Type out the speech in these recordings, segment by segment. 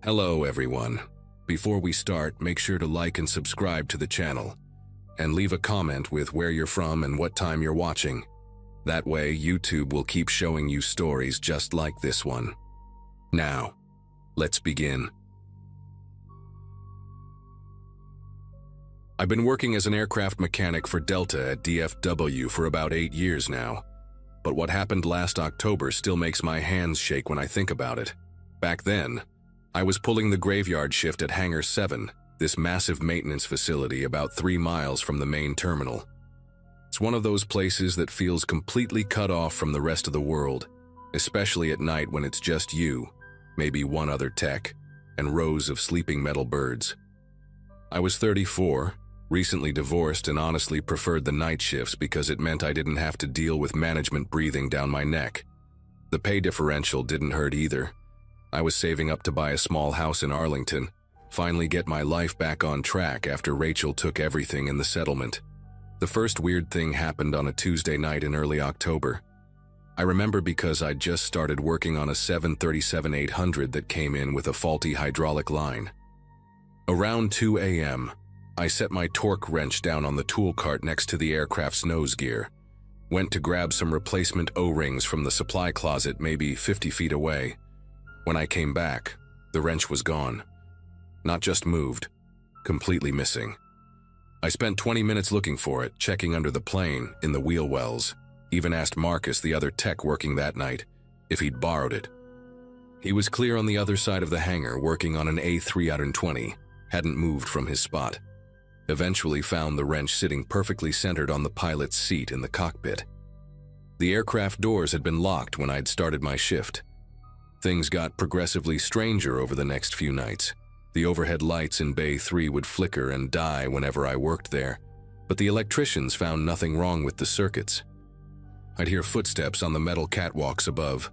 Hello everyone. Before we start, make sure to like and subscribe to the channel, and leave a comment with where you're from and what time you're watching. That way, YouTube will keep showing you stories just like this one. Now, let's begin. I've been working as an aircraft mechanic for Delta at DFW for about 8 years now, but what happened last October still makes my hands shake when I think about it. Back then, I was pulling the graveyard shift at Hangar 7, this massive maintenance facility about 3 miles from the main terminal. It's one of those places that feels completely cut off from the rest of the world, especially at night when it's just you, maybe one other tech, and rows of sleeping metal birds. I was 34, recently divorced, and honestly preferred the night shifts because it meant I didn't have to deal with management breathing down my neck. The pay differential didn't hurt either. I was saving up to buy a small house in Arlington, finally get my life back on track after Rachel took everything in the settlement. The first weird thing happened on a Tuesday night in early October. I remember because I'd just started working on a 737-800 that came in with a faulty hydraulic line. Around 2 a.m., I set my torque wrench down on the tool cart next to the aircraft's nose gear, went to grab some replacement O-rings from the supply closet maybe 50 feet away. When I came back, the wrench was gone. Not just moved, completely missing. I spent 20 minutes looking for it, checking under the plane, in the wheel wells. Even asked Marcus, the other tech working that night, if he'd borrowed it. He was clear on the other side of the hangar working on an A320, hadn't moved from his spot. Eventually found the wrench sitting perfectly centered on the pilot's seat in the cockpit. The aircraft doors had been locked when I'd started my shift. Things got progressively stranger over the next few nights. The overhead lights in Bay 3 would flicker and die whenever I worked there, but the electricians found nothing wrong with the circuits. I'd hear footsteps on the metal catwalks above,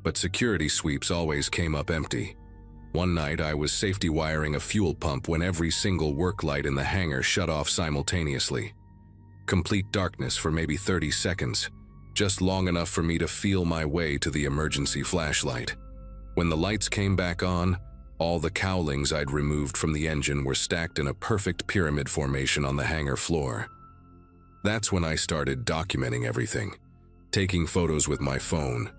but security sweeps always came up empty. One night I was safety wiring a fuel pump when every single work light in the hangar shut off simultaneously. Complete darkness for maybe 30 seconds, just long enough for me to feel my way to the emergency flashlight. When the lights came back on, all the cowlings I'd removed from the engine were stacked in a perfect pyramid formation on the hangar floor. That's when I started documenting everything, taking photos with my phone,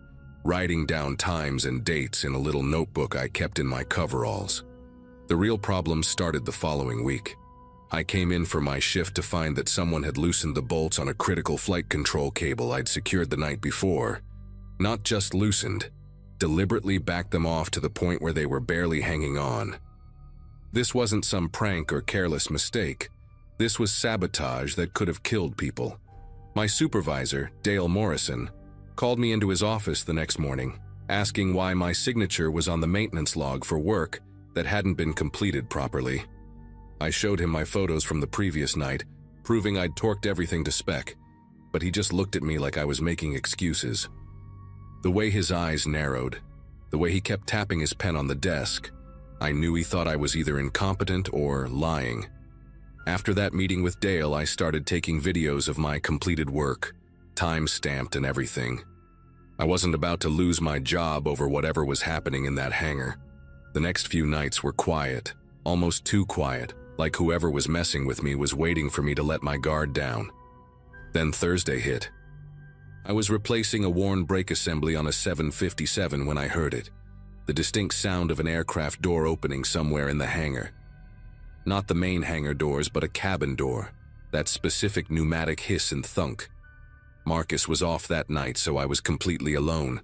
writing down times and dates in a little notebook I kept in my coveralls. The real problem started the following week. I came in for my shift to find that someone had loosened the bolts on a critical flight control cable I'd secured the night before. Not just loosened, deliberately backed them off to the point where they were barely hanging on. This wasn't some prank or careless mistake. This was sabotage that could have killed people. My supervisor, Dale Morrison, called me into his office the next morning, asking why my signature was on the maintenance log for work that hadn't been completed properly. I showed him my photos from the previous night, proving I'd torqued everything to spec, but he just looked at me like I was making excuses. The way his eyes narrowed, the way he kept tapping his pen on the desk, I knew he thought I was either incompetent or lying. After that meeting with Dale, I started taking videos of my completed work, time-stamped and everything. I wasn't about to lose my job over whatever was happening in that hangar. The next few nights were quiet, almost too quiet, like whoever was messing with me was waiting for me to let my guard down. Then Thursday hit. I was replacing a worn brake assembly on a 757 when I heard it, the distinct sound of an aircraft door opening somewhere in the hangar. Not the main hangar doors, but a cabin door, that specific pneumatic hiss and thunk. Marcus was off that night, so I was completely alone.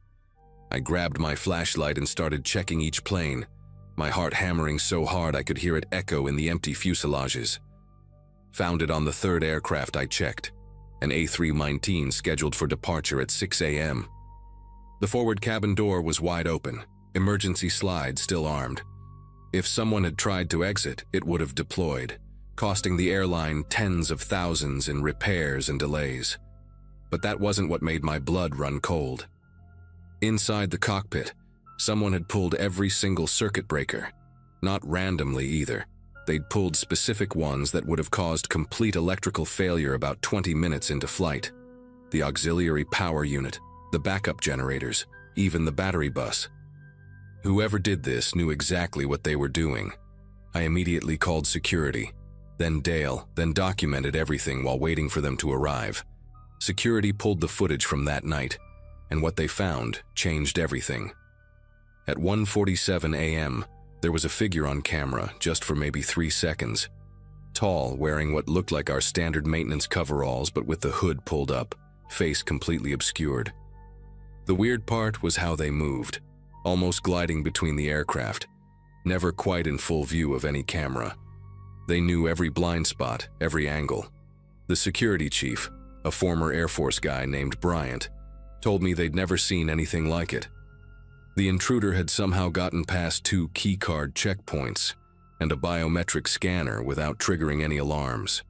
I grabbed my flashlight and started checking each plane, my heart hammering so hard I could hear it echo in the empty fuselages. Found it on the third aircraft I checked, an A319 scheduled for departure at 6 a.m. The forward cabin door was wide open, emergency slide still armed. If someone had tried to exit, it would have deployed, costing the airline tens of thousands in repairs and delays. But that wasn't what made my blood run cold. Inside the cockpit, someone had pulled every single circuit breaker. Not randomly either. They'd pulled specific ones that would have caused complete electrical failure about 20 minutes into flight. The auxiliary power unit, the backup generators, even the battery bus. Whoever did this knew exactly what they were doing. I immediately called security, then Dale, then documented everything while waiting for them to arrive. Security pulled the footage from that night, and what they found changed everything. At 1:47 a.m., there was a figure on camera just for maybe 3 seconds. Tall, wearing what looked like our standard maintenance coveralls but with the hood pulled up, face completely obscured. The weird part was how they moved, almost gliding between the aircraft, never quite in full view of any camera. They knew every blind spot, every angle. The security chief, a former Air Force guy named Bryant, told me they'd never seen anything like it. The intruder had somehow gotten past 2 keycard checkpoints and a biometric scanner without triggering any alarms.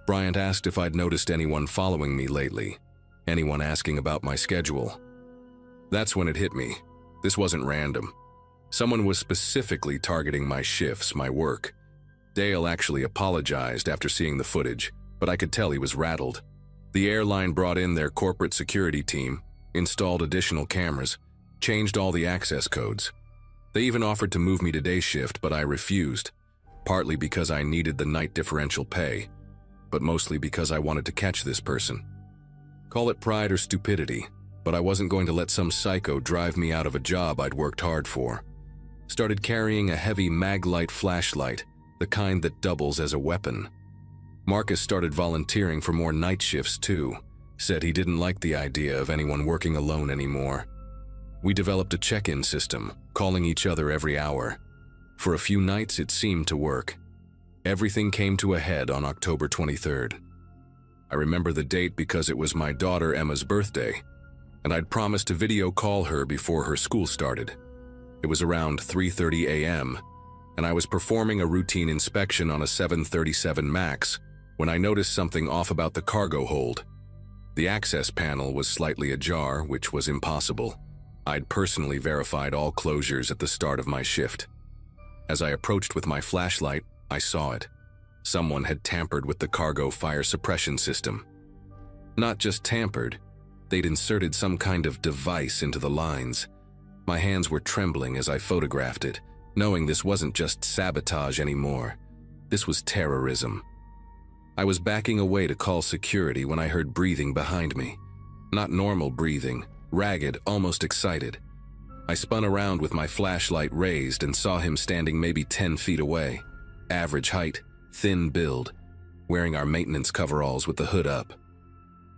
Bryant asked if I'd noticed anyone following me lately, anyone asking about my schedule. That's when it hit me. This wasn't random. Someone was specifically targeting my shifts, my work. Dale actually apologized after seeing the footage, but I could tell he was rattled. The airline brought in their corporate security team, installed additional cameras, changed all the access codes. They even offered to move me to day shift, but I refused, partly because I needed the night differential pay, but mostly because I wanted to catch this person. Call it pride or stupidity, but I wasn't going to let some psycho drive me out of a job I'd worked hard for. Started carrying a heavy mag-light flashlight, the kind that doubles as a weapon. Marcus started volunteering for more night shifts too, said he didn't like the idea of anyone working alone anymore. We developed a check-in system, calling each other every hour. For a few nights it seemed to work. Everything came to a head on October 23rd. I remember the date because it was my daughter Emma's birthday, and I'd promised to video call her before her school started. It was around 3:30 a.m., and I was performing a routine inspection on a 737 MAX when I noticed something off about the cargo hold. The access panel was slightly ajar, which was impossible. I'd personally verified all closures at the start of my shift. As I approached with my flashlight, I saw it. Someone had tampered with the cargo fire suppression system. Not just tampered, they'd inserted some kind of device into the lines. My hands were trembling as I photographed it, knowing this wasn't just sabotage anymore. This was terrorism. I was backing away to call security when I heard breathing behind me. Not normal breathing, ragged, almost excited. I spun around with my flashlight raised and saw him standing maybe 10 feet away. Average height, thin build, wearing our maintenance coveralls with the hood up.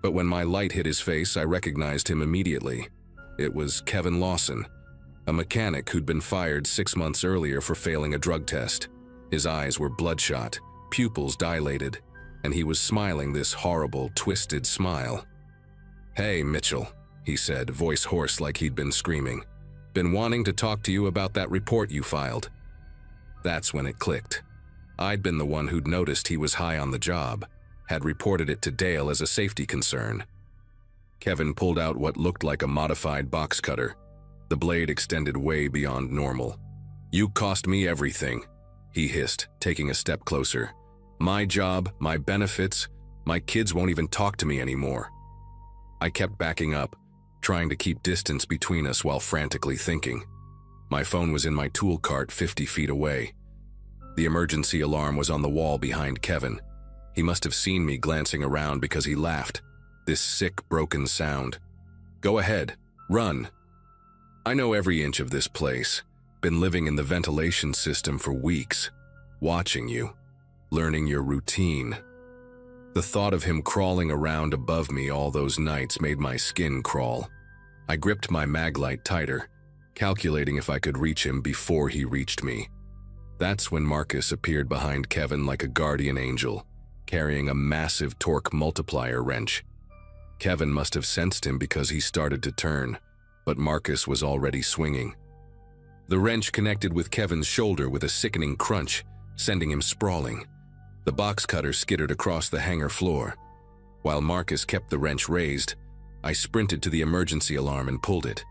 But when my light hit his face, I recognized him immediately. It was Kevin Lawson, a mechanic who'd been fired 6 months earlier for failing a drug test. His eyes were bloodshot, pupils dilated, and he was smiling this horrible, twisted smile. "Hey, Mitchell," he said, voice hoarse like he'd been screaming. "Been wanting to talk to you about that report you filed." That's when it clicked. I'd been the one who'd noticed he was high on the job, had reported it to Dale as a safety concern. Kevin pulled out what looked like a modified box cutter. The blade extended way beyond normal. "You cost me everything," he hissed, taking a step closer. "My job, my benefits, my kids won't even talk to me anymore." I kept backing up, trying to keep distance between us while frantically thinking. My phone was in my tool cart 50 feet away. The emergency alarm was on the wall behind Kevin. He must have seen me glancing around because he laughed. This sick, broken sound. "Go ahead, run." I know every inch of this place. Been living in the ventilation system for weeks. Watching you. Learning your routine. The thought of him crawling around above me all those nights made my skin crawl. I gripped my maglite tighter, calculating if I could reach him before he reached me. That's when Marcus appeared behind Kevin like a guardian angel, carrying a massive torque multiplier wrench. Kevin must have sensed him because he started to turn, but Marcus was already swinging. The wrench connected with Kevin's shoulder with a sickening crunch, sending him sprawling. The box cutter skittered across the hangar floor. While Marcus kept the wrench raised, I sprinted to the emergency alarm and pulled it.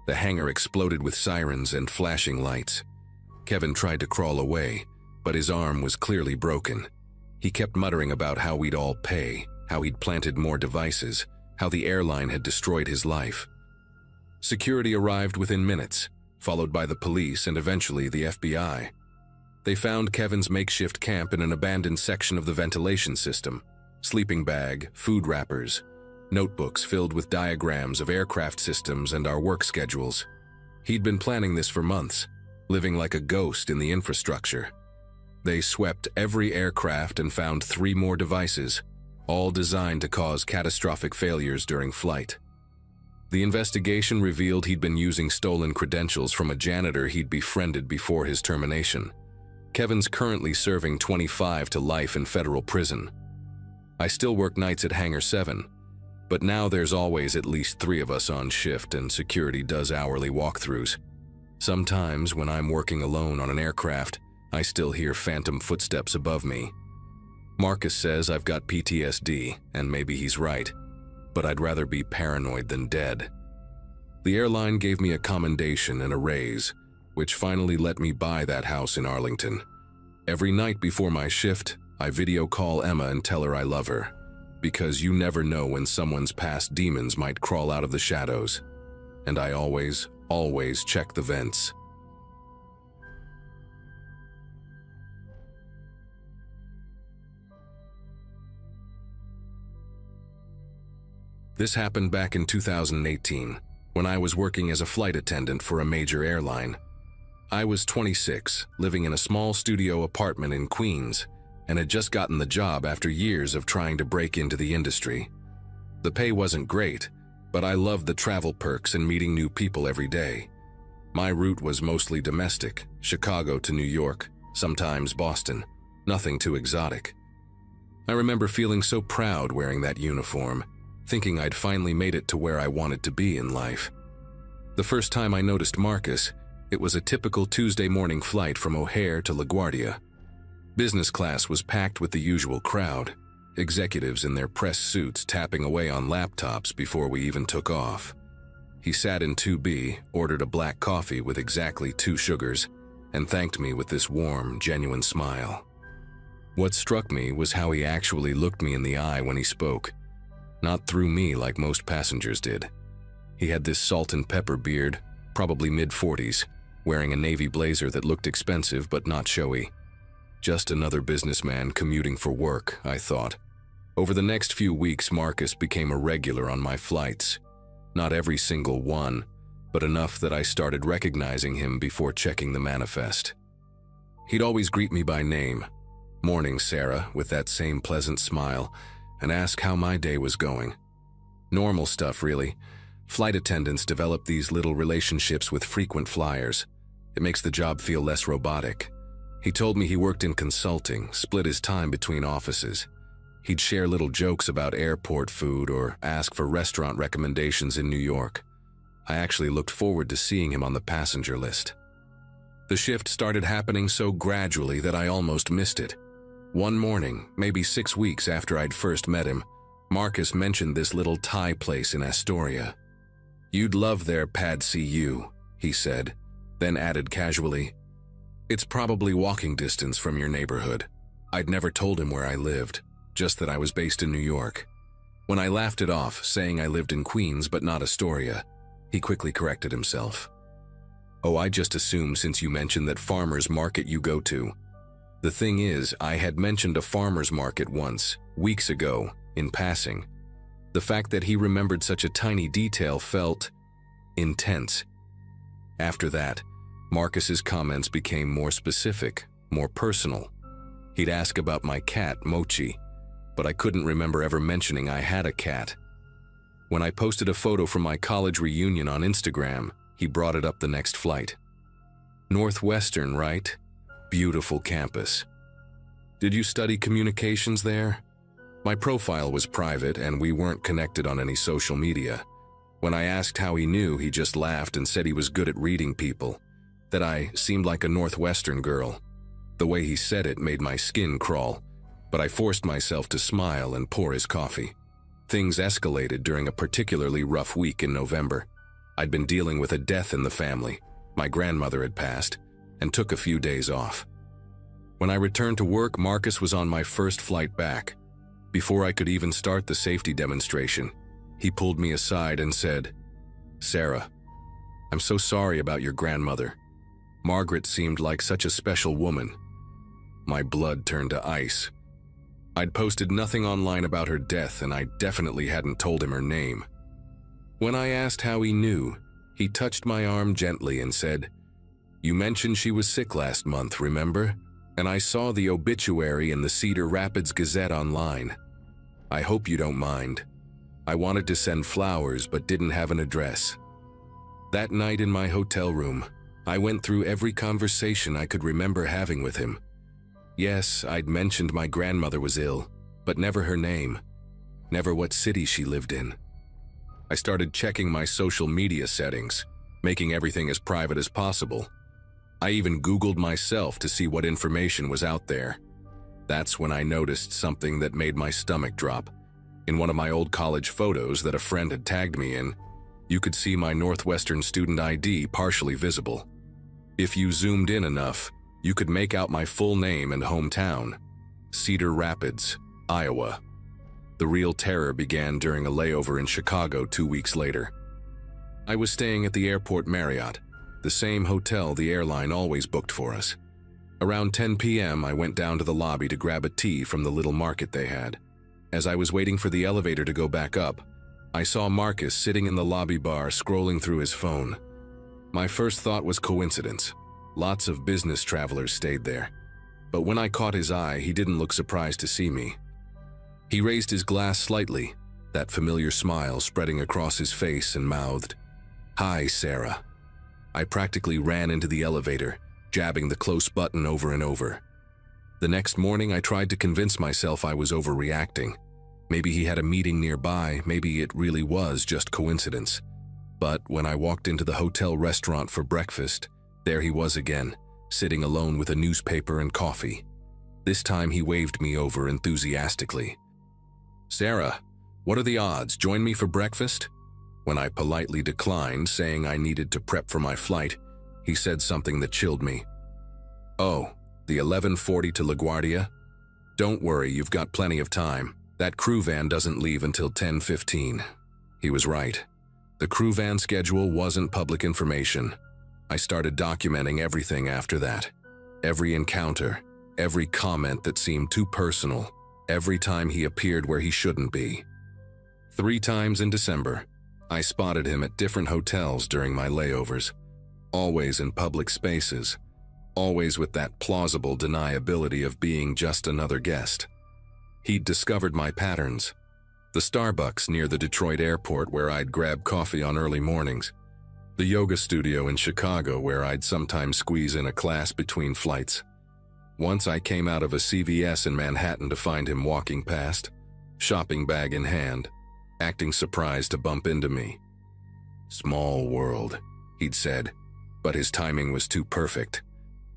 The hangar exploded with sirens and flashing lights. Kevin tried to crawl away, but his arm was clearly broken. He kept muttering about how we'd all pay, how he'd planted more devices, how the airline had destroyed his life. Security arrived within minutes. followed by the police and eventually the FBI. They found Kevin's makeshift camp in an abandoned section of the ventilation system. Sleeping bag, food wrappers, notebooks filled with diagrams of aircraft systems and our work schedules. He'd been planning this for months, living like a ghost in the infrastructure. They swept every aircraft and found 3 more devices, all designed to cause catastrophic failures during flight. The investigation revealed he'd been using stolen credentials from a janitor he'd befriended before his termination. Kevin's currently serving 25 to life in federal prison. I still work nights at Hangar 7, but now there's always at least 3 of us on shift and security does hourly walkthroughs. Sometimes when I'm working alone on an aircraft, I still hear phantom footsteps above me. Marcus says I've got PTSD, and maybe he's right, but I'd rather be paranoid than dead. The airline gave me a commendation and a raise, which finally let me buy that house in Arlington. Every night before my shift, I video call Emma and tell her I love her, because you never know when someone's past demons might crawl out of the shadows. And I always check the vents. This happened back in 2018, when I was working as a flight attendant for a major airline. I was 26, living in a small studio apartment in Queens, and had just gotten the job after years of trying to break into the industry. The pay wasn't great, but I loved the travel perks and meeting new people every day. My route was mostly domestic, Chicago to New York, sometimes Boston, nothing too exotic. I remember feeling so proud wearing that uniform, thinking I'd finally made it to where I wanted to be in life. The first time I noticed Marcus, it was a typical Tuesday morning flight from O'Hare to LaGuardia. Business class was packed with the usual crowd, executives in their press suits tapping away on laptops before we even took off. He sat in 2B, ordered a black coffee with exactly 2 sugars, and thanked me with this warm, genuine smile. What struck me was how he actually looked me in the eye when he spoke, not through me like most passengers did. He had this salt and pepper beard, probably mid-40s, wearing a navy blazer that looked expensive but not showy. Just another businessman commuting for work, I thought. Over the next few weeks, Marcus became a regular on my flights. Not every single one, but enough that I started recognizing him before checking the manifest. He'd always greet me by name, "Morning, Sarah," with that same pleasant smile, and ask how my day was going. Normal stuff, really. Flight attendants develop these little relationships with frequent flyers. It makes the job feel less robotic. He told me he worked in consulting, split his time between offices. He'd share little jokes about airport food or ask for restaurant recommendations in New York. I actually looked forward to seeing him on the passenger list. The shift started happening so gradually that I almost missed it. One morning, maybe 6 weeks after I'd first met him, Marcus mentioned this little Thai place in Astoria. "You'd love their Pad CU," he said, then added casually, "It's probably walking distance from your neighborhood." I'd never told him where I lived, just that I was based in New York. When I laughed it off, saying I lived in Queens but not Astoria, he quickly corrected himself. "Oh, I just assumed since you mentioned that farmer's market you go to." The thing is, I had mentioned a farmer's market once, weeks ago, in passing. The fact that he remembered such a tiny detail felt intense. After that, Marcus's comments became more specific, more personal. He'd ask about my cat, Mochi, but I couldn't remember ever mentioning I had a cat. When I posted a photo from my college reunion on Instagram, he brought it up the next flight. "Northwestern, right? Beautiful campus. Did you study communications there?" My profile was private and we weren't connected on any social media. When I asked how he knew, he just laughed and said he was good at reading people, that I seemed like a Northwestern girl. The way he said it made my skin crawl, but I forced myself to smile and pour his coffee. Things escalated during a particularly rough week in November. I'd been dealing with a death in the family. My grandmother had passed, and took a few days off. When I returned to work, Marcus was on my first flight back. Before I could even start the safety demonstration, he pulled me aside and said, "Sarah, I'm so sorry about your grandmother. Margaret seemed like such a special woman. My blood turned to ice. I'd posted nothing online about her death, and I definitely hadn't told him her name. When I asked how he knew, he touched my arm gently and said, "You mentioned she was sick last month, remember? And I saw the obituary in the Cedar Rapids Gazette online. I hope you don't mind. I wanted to send flowers but didn't have an address." That night in my hotel room, I went through every conversation I could remember having with him. Yes, I'd mentioned my grandmother was ill, but never her name, never what city she lived in. I started checking my social media settings, making everything as private as possible. I even Googled myself to see what information was out there. That's when I noticed something that made my stomach drop. In one of my old college photos that a friend had tagged me in, you could see my Northwestern student ID partially visible. If you zoomed in enough, you could make out my full name and hometown, Cedar Rapids, Iowa. The real terror began during a layover in Chicago 2 weeks later. I was staying at the airport Marriott, the same hotel the airline always booked for us. Around 10 p.m., I went down to the lobby to grab a tea from the little market they had. As I was waiting for the elevator to go back up, I saw Marcus sitting in the lobby bar scrolling through his phone. My first thought was coincidence. Lots of business travelers stayed there. But when I caught his eye, he didn't look surprised to see me. He raised his glass slightly, that familiar smile spreading across his face, and mouthed, "Hi, Sarah." I practically ran into the elevator, jabbing the close button over and over. The next morning, I tried to convince myself I was overreacting. Maybe he had a meeting nearby, maybe it really was just coincidence. But when I walked into the hotel restaurant for breakfast, there he was again, sitting alone with a newspaper and coffee. This time he waved me over enthusiastically. "Sarah, what are the odds? Join me for breakfast?" When I politely declined, saying I needed to prep for my flight, he said something that chilled me. "Oh, the 11:40 to LaGuardia? Don't worry, you've got plenty of time. That crew van doesn't leave until 10:15. He was right. The crew van schedule wasn't public information. I started documenting everything after that. Every encounter, every comment that seemed too personal, every time he appeared where he shouldn't be. 3 times in December, I spotted him at different hotels during my layovers, always in public spaces, always with that plausible deniability of being just another guest. He'd discovered my patterns. The Starbucks near the Detroit airport where I'd grab coffee on early mornings. The yoga studio in Chicago where I'd sometimes squeeze in a class between flights. Once I came out of a CVS in Manhattan to find him walking past, shopping bag in hand, acting surprised to bump into me. "Small world," he'd said, but his timing was too perfect.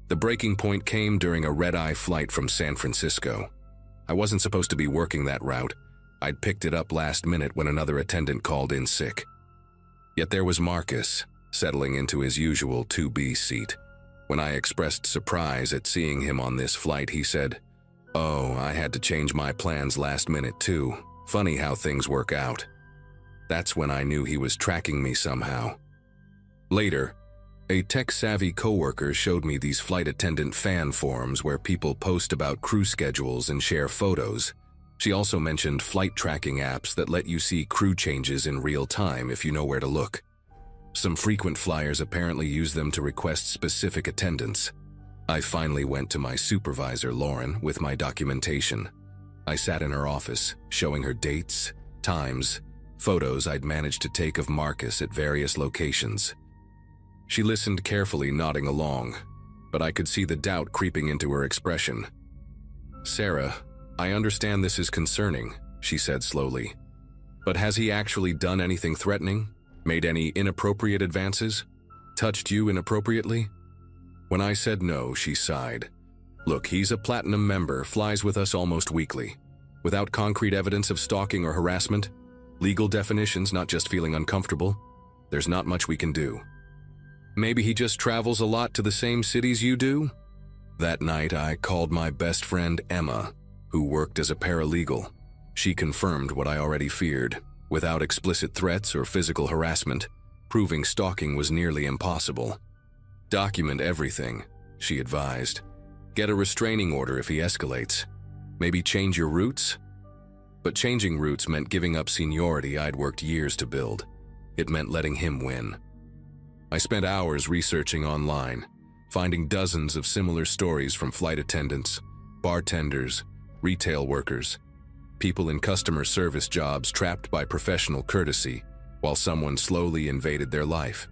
The breaking point came during a red-eye flight from San Francisco. I wasn't supposed to be working that route. I'd picked it up last minute when another attendant called in sick. Yet there was Marcus, settling into his usual 2B seat. When I expressed surprise at seeing him on this flight, he said, "Oh, I had to change my plans last minute too. Funny how things work out." That's when I knew he was tracking me somehow. Later, a tech-savvy coworker showed me these flight attendant fan forums where people post about crew schedules and share photos. She also mentioned flight tracking apps that let you see crew changes in real time if you know where to look. Some frequent flyers apparently use them to request specific attendance. I finally went to my supervisor, Lauren, with my documentation. I sat in her office, showing her dates, times, photos I'd managed to take of Marcus at various locations. She listened carefully, nodding along, but I could see the doubt creeping into her expression. "Sarah, I understand this is concerning," she said slowly. "But has he actually done anything threatening? Made any inappropriate advances? Touched you inappropriately?" When I said no, she sighed. "Look, he's a platinum member, flies with us almost weekly. Without concrete evidence of stalking or harassment, legal definitions, not just feeling uncomfortable, there's not much we can do. Maybe he just travels a lot to the same cities you do?" That night, I called my best friend Emma, who worked as a paralegal. She confirmed what I already feared. Without explicit threats or physical harassment, proving stalking was nearly impossible. Document everything, she advised. Get a restraining order if he escalates. Maybe change your routes? But changing routes meant giving up seniority I'd worked years to build. It meant letting him win. I spent hours researching online, finding dozens of similar stories from flight attendants, bartenders, retail workers, people in customer service jobs trapped by professional courtesy while someone slowly invaded their life.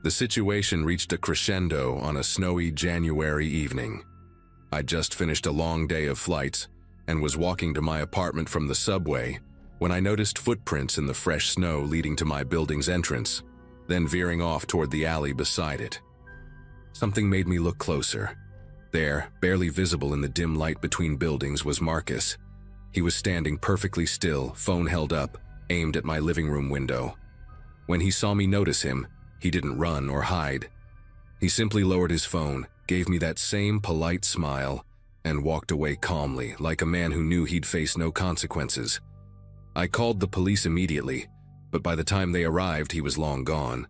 The situation reached a crescendo on a snowy January evening. I'd just finished a long day of flights and was walking to my apartment from the subway when I noticed footprints in the fresh snow leading to my building's entrance, then veering off toward the alley beside it. Something made me look closer. There, barely visible in the dim light between buildings, was Marcus. He was standing perfectly still, phone held up, aimed at my living room window. When he saw me notice him, he didn't run or hide. He simply lowered his phone, gave me that same polite smile, and walked away calmly, like a man who knew he'd face no consequences. I called the police immediately, but by the time they arrived, he was long gone.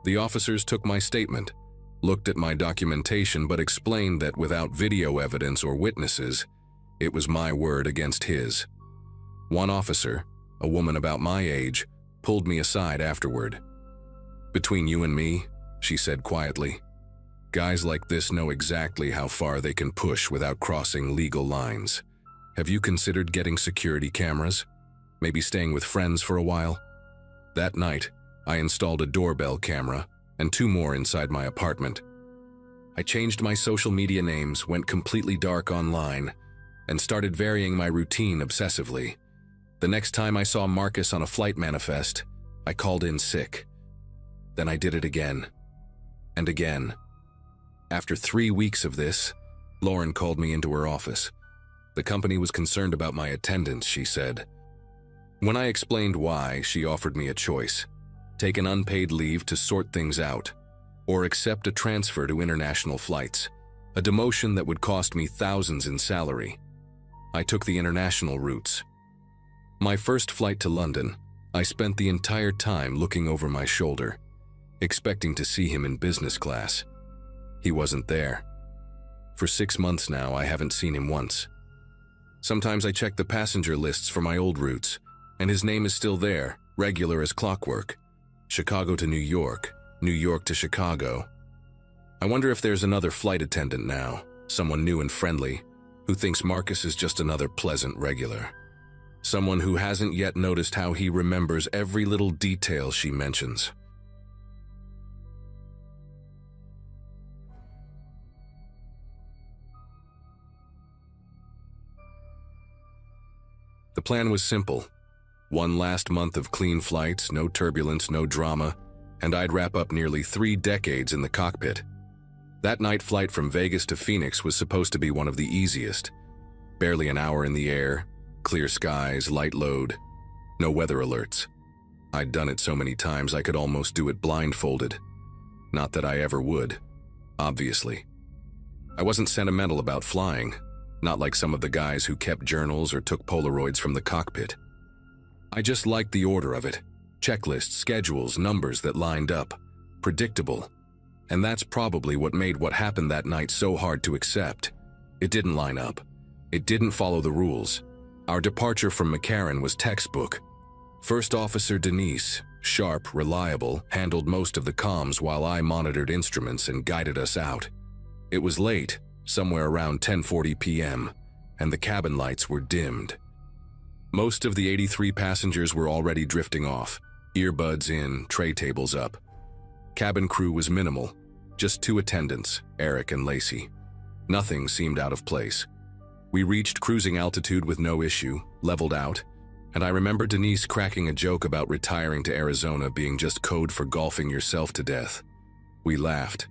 The officers took my statement, looked at my documentation, but explained that without video evidence or witnesses, it was my word against his. One officer, a woman about my age, pulled me aside afterward. "Between you and me," she said quietly, "guys like this know exactly how far they can push without crossing legal lines. Have you considered getting security cameras? Maybe staying with friends for a while?" That night, I installed a doorbell camera and 2 more inside my apartment. I changed my social media names, went completely dark online, and started varying my routine obsessively. The next time I saw Marcus on a flight manifest, I called in sick. Then I did it again. And again. After 3 weeks of this, Lauren called me into her office. The company was concerned about my attendance, she said. When I explained why, she offered me a choice: take an unpaid leave to sort things out, or accept a transfer to international flights, a demotion that would cost me thousands in salary. I took the international routes. My first flight to London, I spent the entire time looking over my shoulder, expecting to see him in business class. He wasn't there. For 6 months now, I haven't seen him once. Sometimes I check the passenger lists for my old routes, and his name is still there, regular as clockwork. Chicago to New York, New York to Chicago. I wonder if there's another flight attendant now, someone new and friendly, who thinks Marcus is just another pleasant regular. Someone who hasn't yet noticed how he remembers every little detail she mentions. The plan was simple. 1 last month of clean flights, no turbulence, no drama, and I'd wrap up nearly 3 decades in the cockpit. That night flight from Vegas to Phoenix was supposed to be one of the easiest. Barely an hour in the air, clear skies, light load, no weather alerts. I'd done it so many times I could almost do it blindfolded. Not that I ever would, obviously. I wasn't sentimental about flying, not like some of the guys who kept journals or took Polaroids from the cockpit. I just liked the order of it. Checklists, schedules, numbers that lined up. Predictable. And that's probably what made what happened that night so hard to accept. It didn't line up. It didn't follow the rules. Our departure from McCarran was textbook. First Officer Denise, sharp, reliable, handled most of the comms while I monitored instruments and guided us out. It was late, somewhere around 10:40 p.m., and the cabin lights were dimmed. Most of the 83 passengers were already drifting off, earbuds in, tray tables up. Cabin crew was minimal, just 2 attendants, Eric and Lacey. Nothing seemed out of place. We reached cruising altitude with no issue, leveled out, and I remember Denise cracking a joke about retiring to Arizona being just code for golfing yourself to death. We laughed.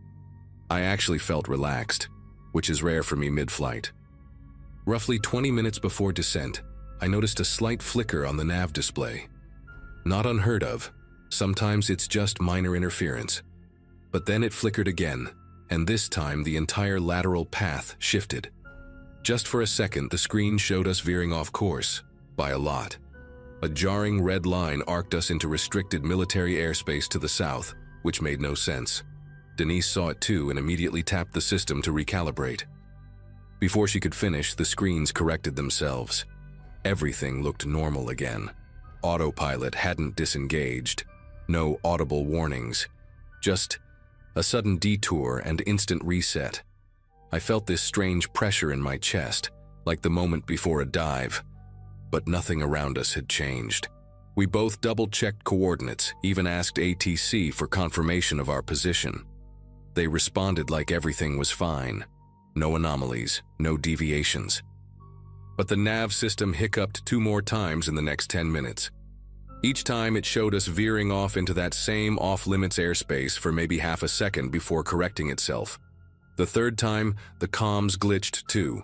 I actually felt relaxed, which is rare for me mid-flight. Roughly 20 minutes before descent, I noticed a slight flicker on the nav display. Not unheard of. Sometimes it's just minor interference. But then it flickered again, and this time the entire lateral path shifted. Just for a second, the screen showed us veering off course, by a lot. A jarring red line arced us into restricted military airspace to the south, which made no sense. Denise saw it too and immediately tapped the system to recalibrate. Before she could finish, the screens corrected themselves. Everything looked normal again. Autopilot hadn't disengaged. No audible warnings. Just a sudden detour and instant reset. I felt this strange pressure in my chest, like the moment before a dive. But nothing around us had changed. We both double-checked coordinates, even asked ATC for confirmation of our position. They responded like everything was fine. No anomalies, no deviations. But the nav system hiccuped 2 more times in the next 10 minutes. Each time it showed us veering off into that same off-limits airspace for maybe half a second before correcting itself. The third time, the comms glitched too.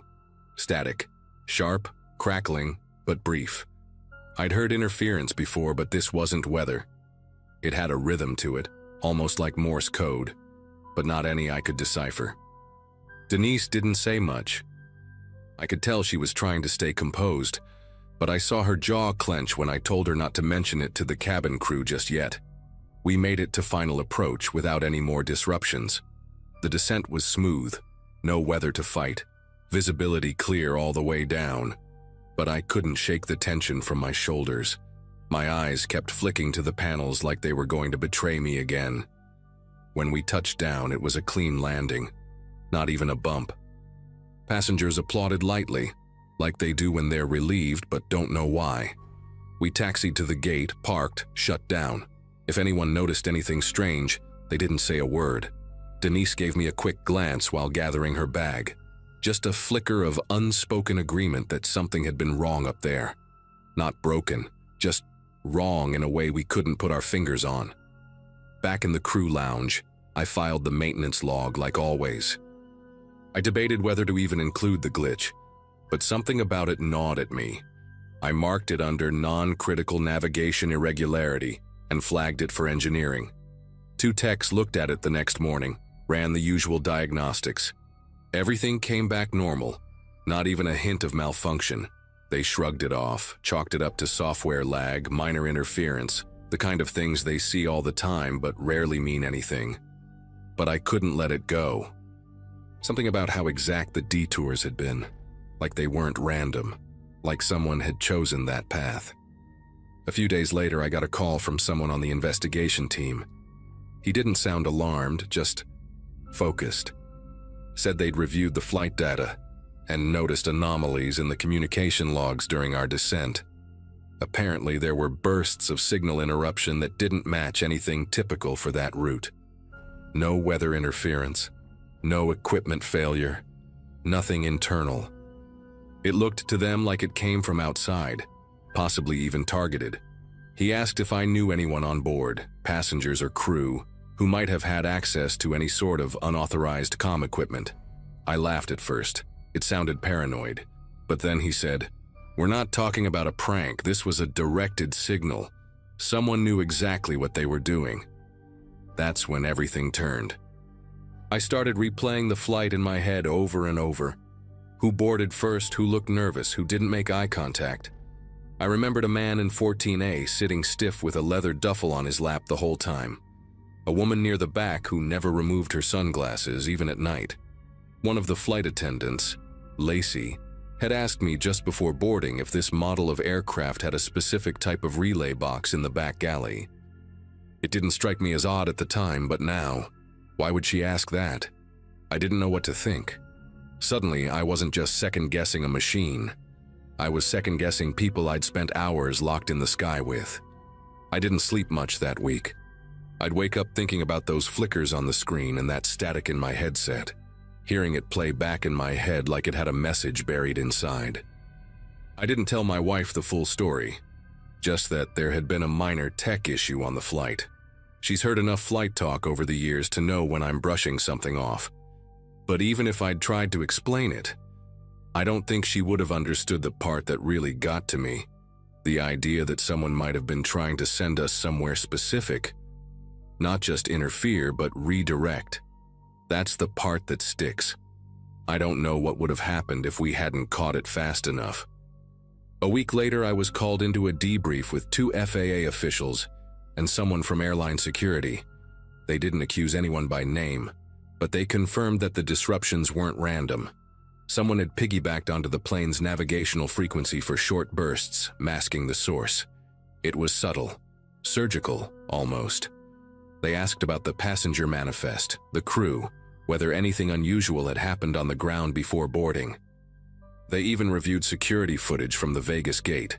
Static, sharp, crackling, but brief. I'd heard interference before, but this wasn't weather. It had a rhythm to it, almost like Morse code, but not any I could decipher. Denise didn't say much. I could tell she was trying to stay composed, but I saw her jaw clench when I told her not to mention it to the cabin crew just yet. We made it to final approach without any more disruptions. The descent was smooth, no weather to fight, visibility clear all the way down. But I couldn't shake the tension from my shoulders. My eyes kept flicking to the panels like they were going to betray me again. When we touched down, it was a clean landing. Not even a bump. Passengers applauded lightly, like they do when they're relieved but don't know why. We taxied to the gate, parked, shut down. If anyone noticed anything strange, they didn't say a word. Denise gave me a quick glance while gathering her bag. Just a flicker of unspoken agreement that something had been wrong up there. Not broken, just wrong in a way we couldn't put our fingers on. Back in the crew lounge, I filed the maintenance log like always. I debated whether to even include the glitch, but something about it gnawed at me. I marked it under non-critical navigation irregularity and flagged it for engineering. 2 techs looked at it the next morning, ran the usual diagnostics. Everything came back normal, not even a hint of malfunction. They shrugged it off, chalked it up to software lag, minor interference, the kind of things they see all the time but rarely mean anything. But I couldn't let it go. Something about how exact the detours had been, like they weren't random, like someone had chosen that path. A few days later, I got a call from someone on the investigation team. He didn't sound alarmed, just focused. Said they'd reviewed the flight data and noticed anomalies in the communication logs during our descent. Apparently, there were bursts of signal interruption that didn't match anything typical for that route. No weather interference, no equipment failure, nothing internal. It looked to them like it came from outside, possibly even targeted. He asked if I knew anyone on board, passengers or crew, who might have had access to any sort of unauthorized comm equipment. I laughed at first. It sounded paranoid. But then he said, "We're not talking about a prank. This was a directed signal. Someone knew exactly what they were doing." That's when everything turned. I started replaying the flight in my head over and over. Who boarded first, who looked nervous, who didn't make eye contact. I remembered a man in 14A sitting stiff with a leather duffel on his lap the whole time. A woman near the back who never removed her sunglasses, even at night. One of the flight attendants, Lacey, had asked me just before boarding if this model of aircraft had a specific type of relay box in the back galley. It didn't strike me as odd at the time, but now, why would she ask that? I didn't know what to think. Suddenly, I wasn't just second-guessing a machine. I was second-guessing people I'd spent hours locked in the sky with. I didn't sleep much that week. I'd wake up thinking about those flickers on the screen and that static in my headset, hearing it play back in my head like it had a message buried inside. I didn't tell my wife the full story, just that there had been a minor tech issue on the flight. She's heard enough flight talk over the years to know when I'm brushing something off. But even if I'd tried to explain it, I don't think she would have understood the part that really got to me. The idea that someone might have been trying to send us somewhere specific. Not just interfere, but redirect. That's the part that sticks. I don't know what would have happened if we hadn't caught it fast enough. A week later, I was called into a debrief with 2 FAA officials and someone from airline security. They didn't accuse anyone by name, but they confirmed that the disruptions weren't random. Someone had piggybacked onto the plane's navigational frequency for short bursts, masking the source. It was subtle, surgical, almost. They asked about the passenger manifest, the crew, whether anything unusual had happened on the ground before boarding. They even reviewed security footage from the Vegas gate.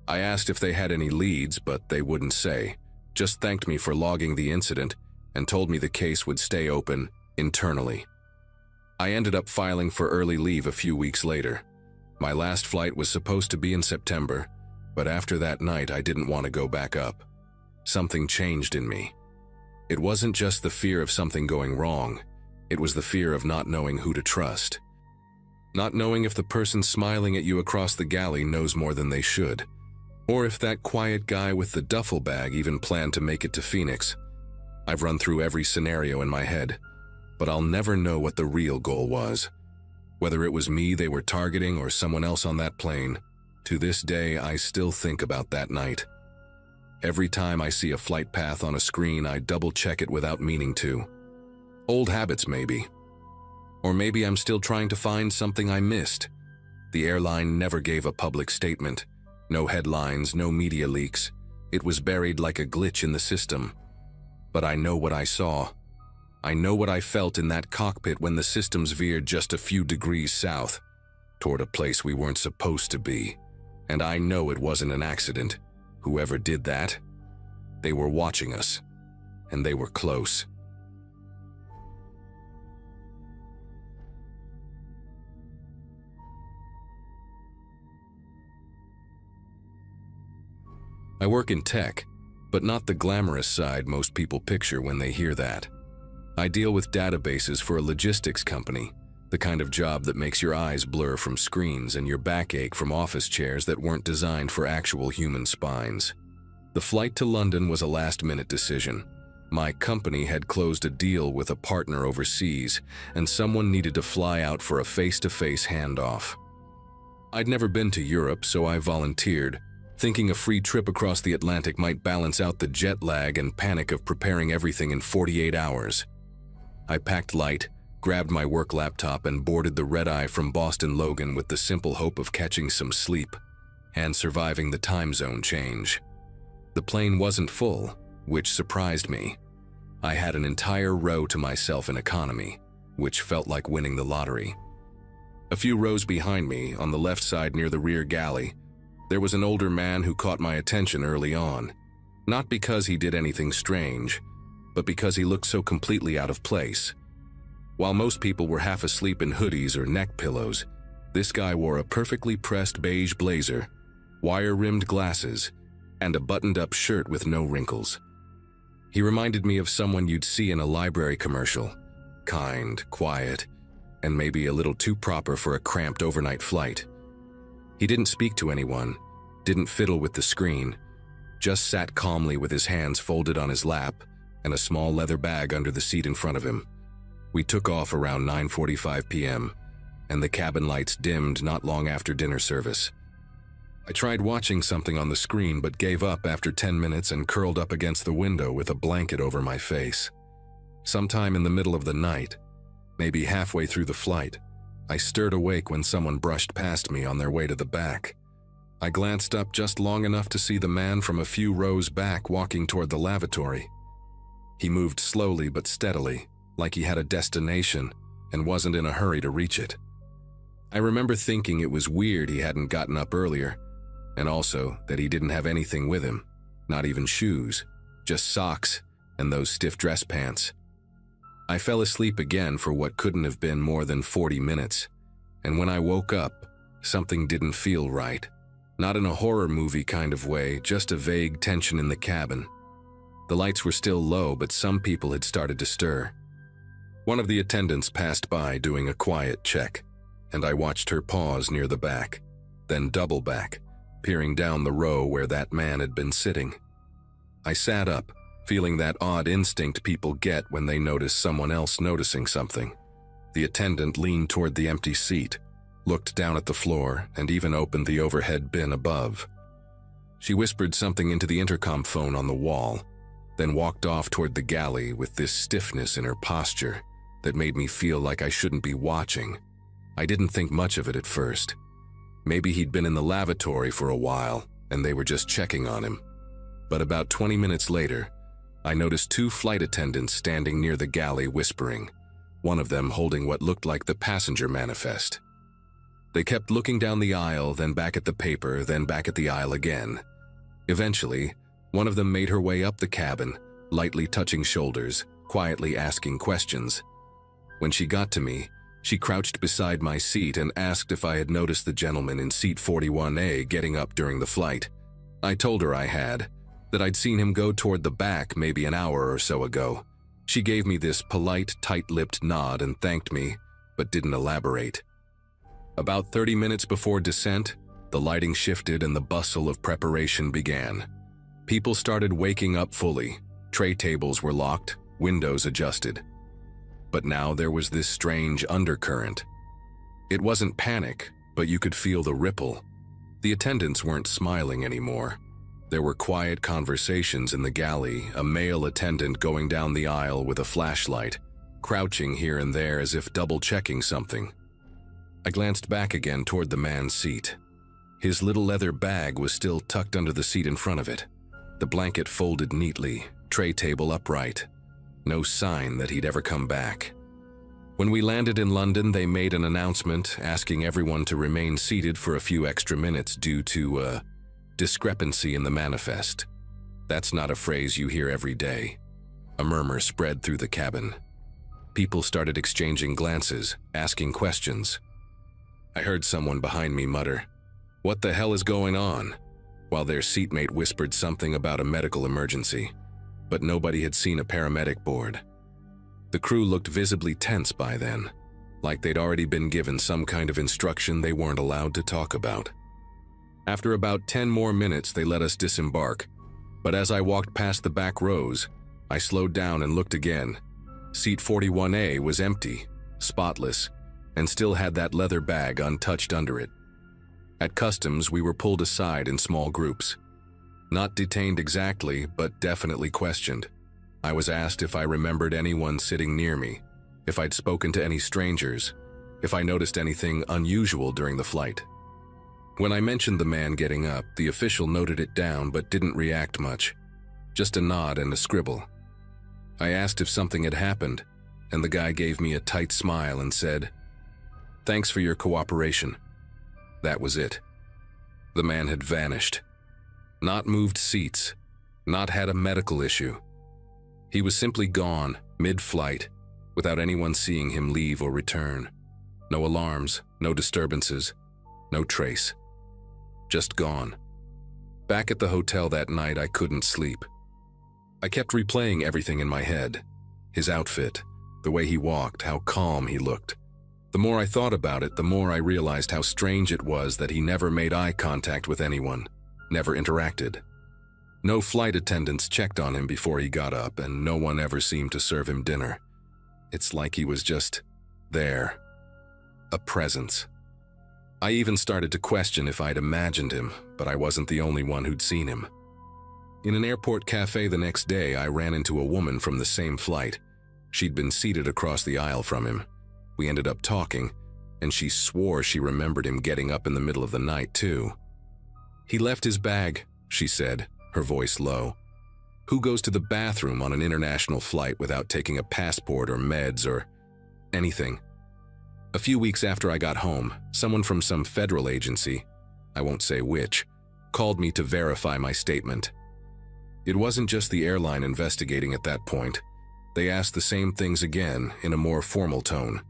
I asked if they had any leads, but they wouldn't say, just thanked me for logging the incident and told me the case would stay open internally. I ended up filing for early leave a few weeks later. My last flight was supposed to be in September, but after that night I didn't want to go back up. Something changed in me. It wasn't just the fear of something going wrong, it was the fear of not knowing who to trust. Not knowing if the person smiling at you across the galley knows more than they should, or if that quiet guy with the duffel bag even planned to make it to Phoenix. I've run through every scenario in my head, but I'll never know what the real goal was. Whether it was me they were targeting or someone else on that plane, to this day I still think about that night. Every time I see a flight path on a screen, I double-check it without meaning to. Old habits, maybe. Or maybe I'm still trying to find something I missed. The airline never gave a public statement. No headlines, no media leaks. It was buried like a glitch in the system. But I know what I saw. I know what I felt in that cockpit when the systems veered just a few degrees south, toward a place we weren't supposed to be. And I know it wasn't an accident. Whoever did that, they were watching us, and they were close. I work in tech, but not the glamorous side most people picture when they hear that. I deal with databases for a logistics company, the kind of job that makes your eyes blur from screens and your back ache from office chairs that weren't designed for actual human spines. The flight to London was a last-minute decision. My company had closed a deal with a partner overseas, and someone needed to fly out for a face-to-face handoff. I'd never been to Europe, so I volunteered, thinking a free trip across the Atlantic might balance out the jet lag and panic of preparing everything in 48 hours. I packed light, grabbed my work laptop, and boarded the red-eye from Boston Logan with the simple hope of catching some sleep and surviving the time zone change. The plane wasn't full, which surprised me. I had an entire row to myself in economy, which felt like winning the lottery. A few rows behind me, on the left side near the rear galley, there was an older man who caught my attention early on, not because he did anything strange, but because he looked so completely out of place. While most people were half asleep in hoodies or neck pillows, this guy wore a perfectly pressed beige blazer, wire-rimmed glasses, and a buttoned-up shirt with no wrinkles. He reminded me of someone you'd see in a library commercial, kind, quiet, and maybe a little too proper for a cramped overnight flight. He didn't speak to anyone, didn't fiddle with the screen, just sat calmly with his hands folded on his lap and a small leather bag under the seat in front of him. We took off around 9:45 p.m., and the cabin lights dimmed not long after dinner service. I tried watching something on the screen but gave up after 10 minutes and curled up against the window with a blanket over my face. Sometime in the middle of the night, maybe halfway through the flight, I stirred awake when someone brushed past me on their way to the back. I glanced up just long enough to see the man from a few rows back walking toward the lavatory. He moved slowly but steadily, like he had a destination and wasn't in a hurry to reach it. I remember thinking it was weird he hadn't gotten up earlier, and also that he didn't have anything with him, not even shoes, just socks and those stiff dress pants. I fell asleep again for what couldn't have been more than 40 minutes, and when I woke up, something didn't feel right. Not in a horror movie kind of way, just a vague tension in the cabin. The lights were still low, but some people had started to stir. One of the attendants passed by doing a quiet check, and I watched her pause near the back, then double back, peering down the row where that man had been sitting. I sat up, feeling that odd instinct people get when they notice someone else noticing something. The attendant leaned toward the empty seat, looked down at the floor, and even opened the overhead bin above. She whispered something into the intercom phone on the wall, then walked off toward the galley with this stiffness in her posture that made me feel like I shouldn't be watching. I didn't think much of it at first. Maybe he'd been in the lavatory for a while, and they were just checking on him. But about 20 minutes later, I noticed 2 flight attendants standing near the galley whispering, one of them holding what looked like the passenger manifest. They kept looking down the aisle, then back at the paper, then back at the aisle again. Eventually, one of them made her way up the cabin, lightly touching shoulders, quietly asking questions. When she got to me, she crouched beside my seat and asked if I had noticed the gentleman in seat 41A getting up during the flight. I told her I had, that I'd seen him go toward the back maybe an hour or so ago. She gave me this polite, tight-lipped nod and thanked me, but didn't elaborate. About 30 minutes before descent, the lighting shifted and the bustle of preparation began. People started waking up fully. Tray tables were locked, windows adjusted. But now there was this strange undercurrent. It wasn't panic, but you could feel the ripple. The attendants weren't smiling anymore. There were quiet conversations in the galley, a male attendant going down the aisle with a flashlight, crouching here and there as if double-checking something. I glanced back again toward the man's seat. His little leather bag was still tucked under the seat in front of it. The blanket folded neatly, tray table upright. No sign that he'd ever come back. When we landed in London, they made an announcement asking everyone to remain seated for a few extra minutes due to a discrepancy in the manifest. That's not a phrase you hear every day. A murmur spread through the cabin. People started exchanging glances, asking questions. I heard someone behind me mutter, "What the hell is going on?" while their seatmate whispered something about a medical emergency, but nobody had seen a paramedic board. The crew looked visibly tense by then, like they'd already been given some kind of instruction they weren't allowed to talk about. After about 10 more minutes, they let us disembark, but as I walked past the back rows, I slowed down and looked again. Seat 41A was empty, spotless, and still had that leather bag untouched under it. At customs, we were pulled aside in small groups. Not detained exactly, but definitely questioned. I was asked if I remembered anyone sitting near me, if I'd spoken to any strangers, if I noticed anything unusual during the flight. When I mentioned the man getting up, the official noted it down but didn't react much, just a nod and a scribble. I asked if something had happened, and the guy gave me a tight smile and said, "Thanks for your cooperation." That was it. The man had vanished. Not moved seats, not had a medical issue. He was simply gone, mid-flight, without anyone seeing him leave or return. No alarms, no disturbances, no trace. Just gone. Back at the hotel that night, I couldn't sleep. I kept replaying everything in my head. His outfit, the way he walked, how calm he looked. The more I thought about it, the more I realized how strange it was that he never made eye contact with anyone, never interacted. No flight attendants checked on him before he got up, and no one ever seemed to serve him dinner. It's like he was just there. A presence. I even started to question if I'd imagined him, but I wasn't the only one who'd seen him. In an airport cafe the next day, I ran into a woman from the same flight. She'd been seated across the aisle from him. We ended up talking, and she swore she remembered him getting up in the middle of the night, too. "He left his bag," she said, her voice low. "Who goes to the bathroom on an international flight without taking a passport or meds or anything?" A few weeks after I got home, someone from some federal agency, I won't say which, called me to verify my statement. It wasn't just the airline investigating at that point. They asked the same things again in a more formal tone.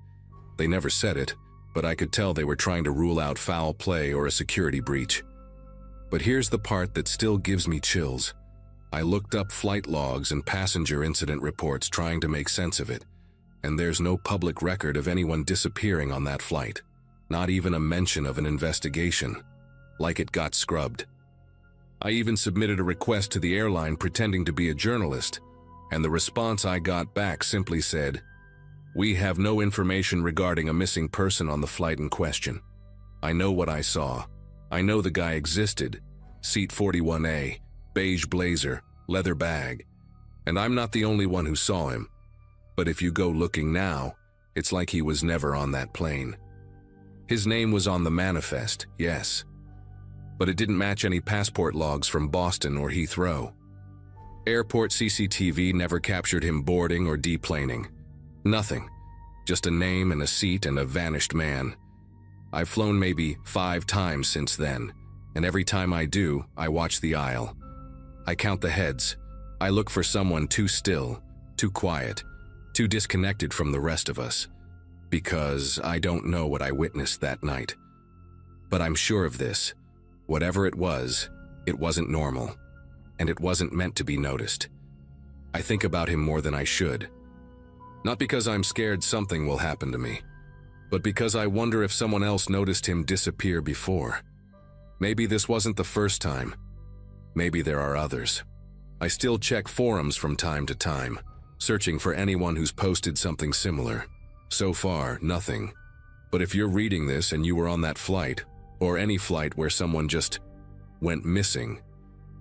They never said it, but I could tell they were trying to rule out foul play or a security breach. But here's the part that still gives me chills. I looked up flight logs and passenger incident reports trying to make sense of it, and there's no public record of anyone disappearing on that flight. Not even a mention of an investigation. Like it got scrubbed. I even submitted a request to the airline pretending to be a journalist, and the response I got back simply said, "We have no information regarding a missing person on the flight in question." I know what I saw. I know the guy existed. Seat 41A, beige blazer, leather bag. And I'm not the only one who saw him. But if you go looking now, it's like he was never on that plane. His name was on the manifest, yes. But it didn't match any passport logs from Boston or Heathrow. Airport CCTV never captured him boarding or deplaning. Nothing. Just a name and a seat and a vanished man. I've flown maybe 5 times since then, and every time I do, I watch the aisle. I count the heads. I look for someone too still, too quiet, too disconnected from the rest of us. Because I don't know what I witnessed that night. But I'm sure of this. Whatever it wasn't normal. And it wasn't meant to be noticed. I think about him more than I should. Not because I'm scared something will happen to me, but because I wonder if someone else noticed him disappear before. Maybe this wasn't the first time. Maybe there are others. I still check forums from time to time, searching for anyone who's posted something similar. So far, nothing. But if you're reading this and you were on that flight, or any flight where someone just went missing,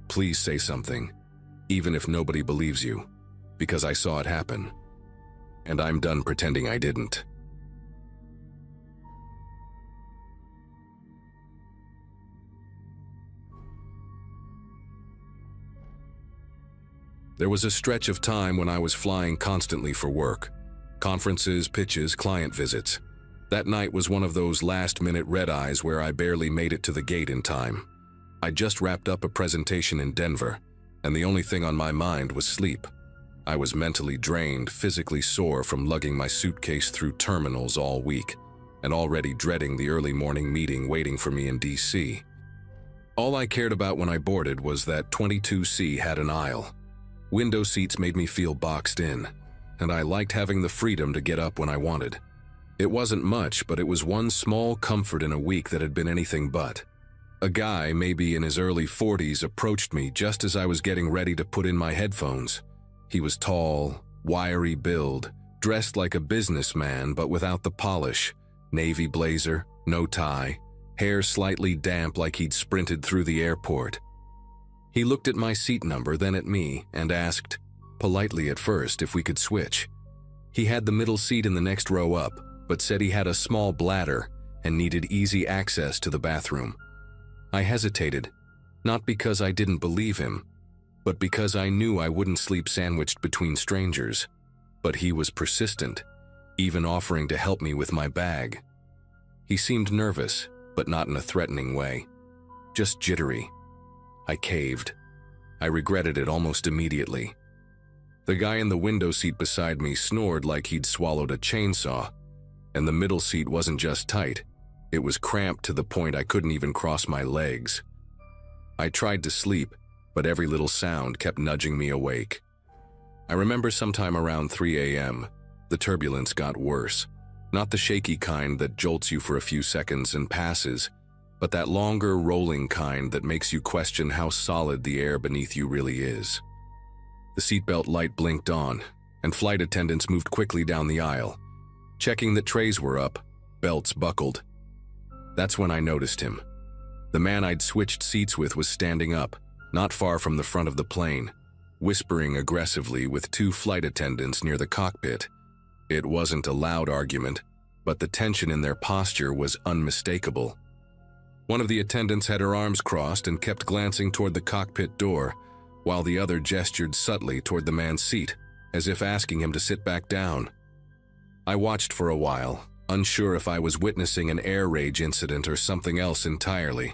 please say something, even if nobody believes you, because I saw it happen. And I'm done pretending I didn't. There was a stretch of time when I was flying constantly for work. Conferences, pitches, client visits. That night was one of those last-minute red-eyes where I barely made it to the gate in time. I just wrapped up a presentation in Denver, and the only thing on my mind was sleep. I was mentally drained, physically sore from lugging my suitcase through terminals all week, and already dreading the early morning meeting waiting for me in DC. All I cared about when I boarded was that 22C had an aisle. Window seats made me feel boxed in, and I liked having the freedom to get up when I wanted. It wasn't much, but it was one small comfort in a week that had been anything but. A guy, maybe in his early 40s, approached me just as I was getting ready to put in my headphones. He was tall, wiry build, dressed like a businessman but without the polish. Navy blazer, no tie, hair slightly damp like he'd sprinted through the airport. He looked at my seat number, then at me, and asked, politely at first, if we could switch. He had the middle seat in the next row up, but said he had a small bladder and needed easy access to the bathroom. I hesitated, not because I didn't believe him, but because I knew I wouldn't sleep sandwiched between strangers. But he was persistent, even offering to help me with my bag. He seemed nervous, but not in a threatening way, just jittery. I caved. I regretted it almost immediately. The guy in the window seat beside me snored like he'd swallowed a chainsaw, and the middle seat wasn't just tight, it was cramped to the point I couldn't even cross my legs. I tried to sleep, but every little sound kept nudging me awake. I remember sometime around 3 a.m., the turbulence got worse. Not the shaky kind that jolts you for a few seconds and passes, but that longer, rolling kind that makes you question how solid the air beneath you really is. The seatbelt light blinked on, and flight attendants moved quickly down the aisle, checking that trays were up, belts buckled. That's when I noticed him. The man I'd switched seats with was standing up, not far from the front of the plane, whispering aggressively with 2 flight attendants near the cockpit. It wasn't a loud argument, but the tension in their posture was unmistakable. One of the attendants had her arms crossed and kept glancing toward the cockpit door, while the other gestured subtly toward the man's seat, as if asking him to sit back down. I watched for a while, unsure if I was witnessing an air rage incident or something else entirely.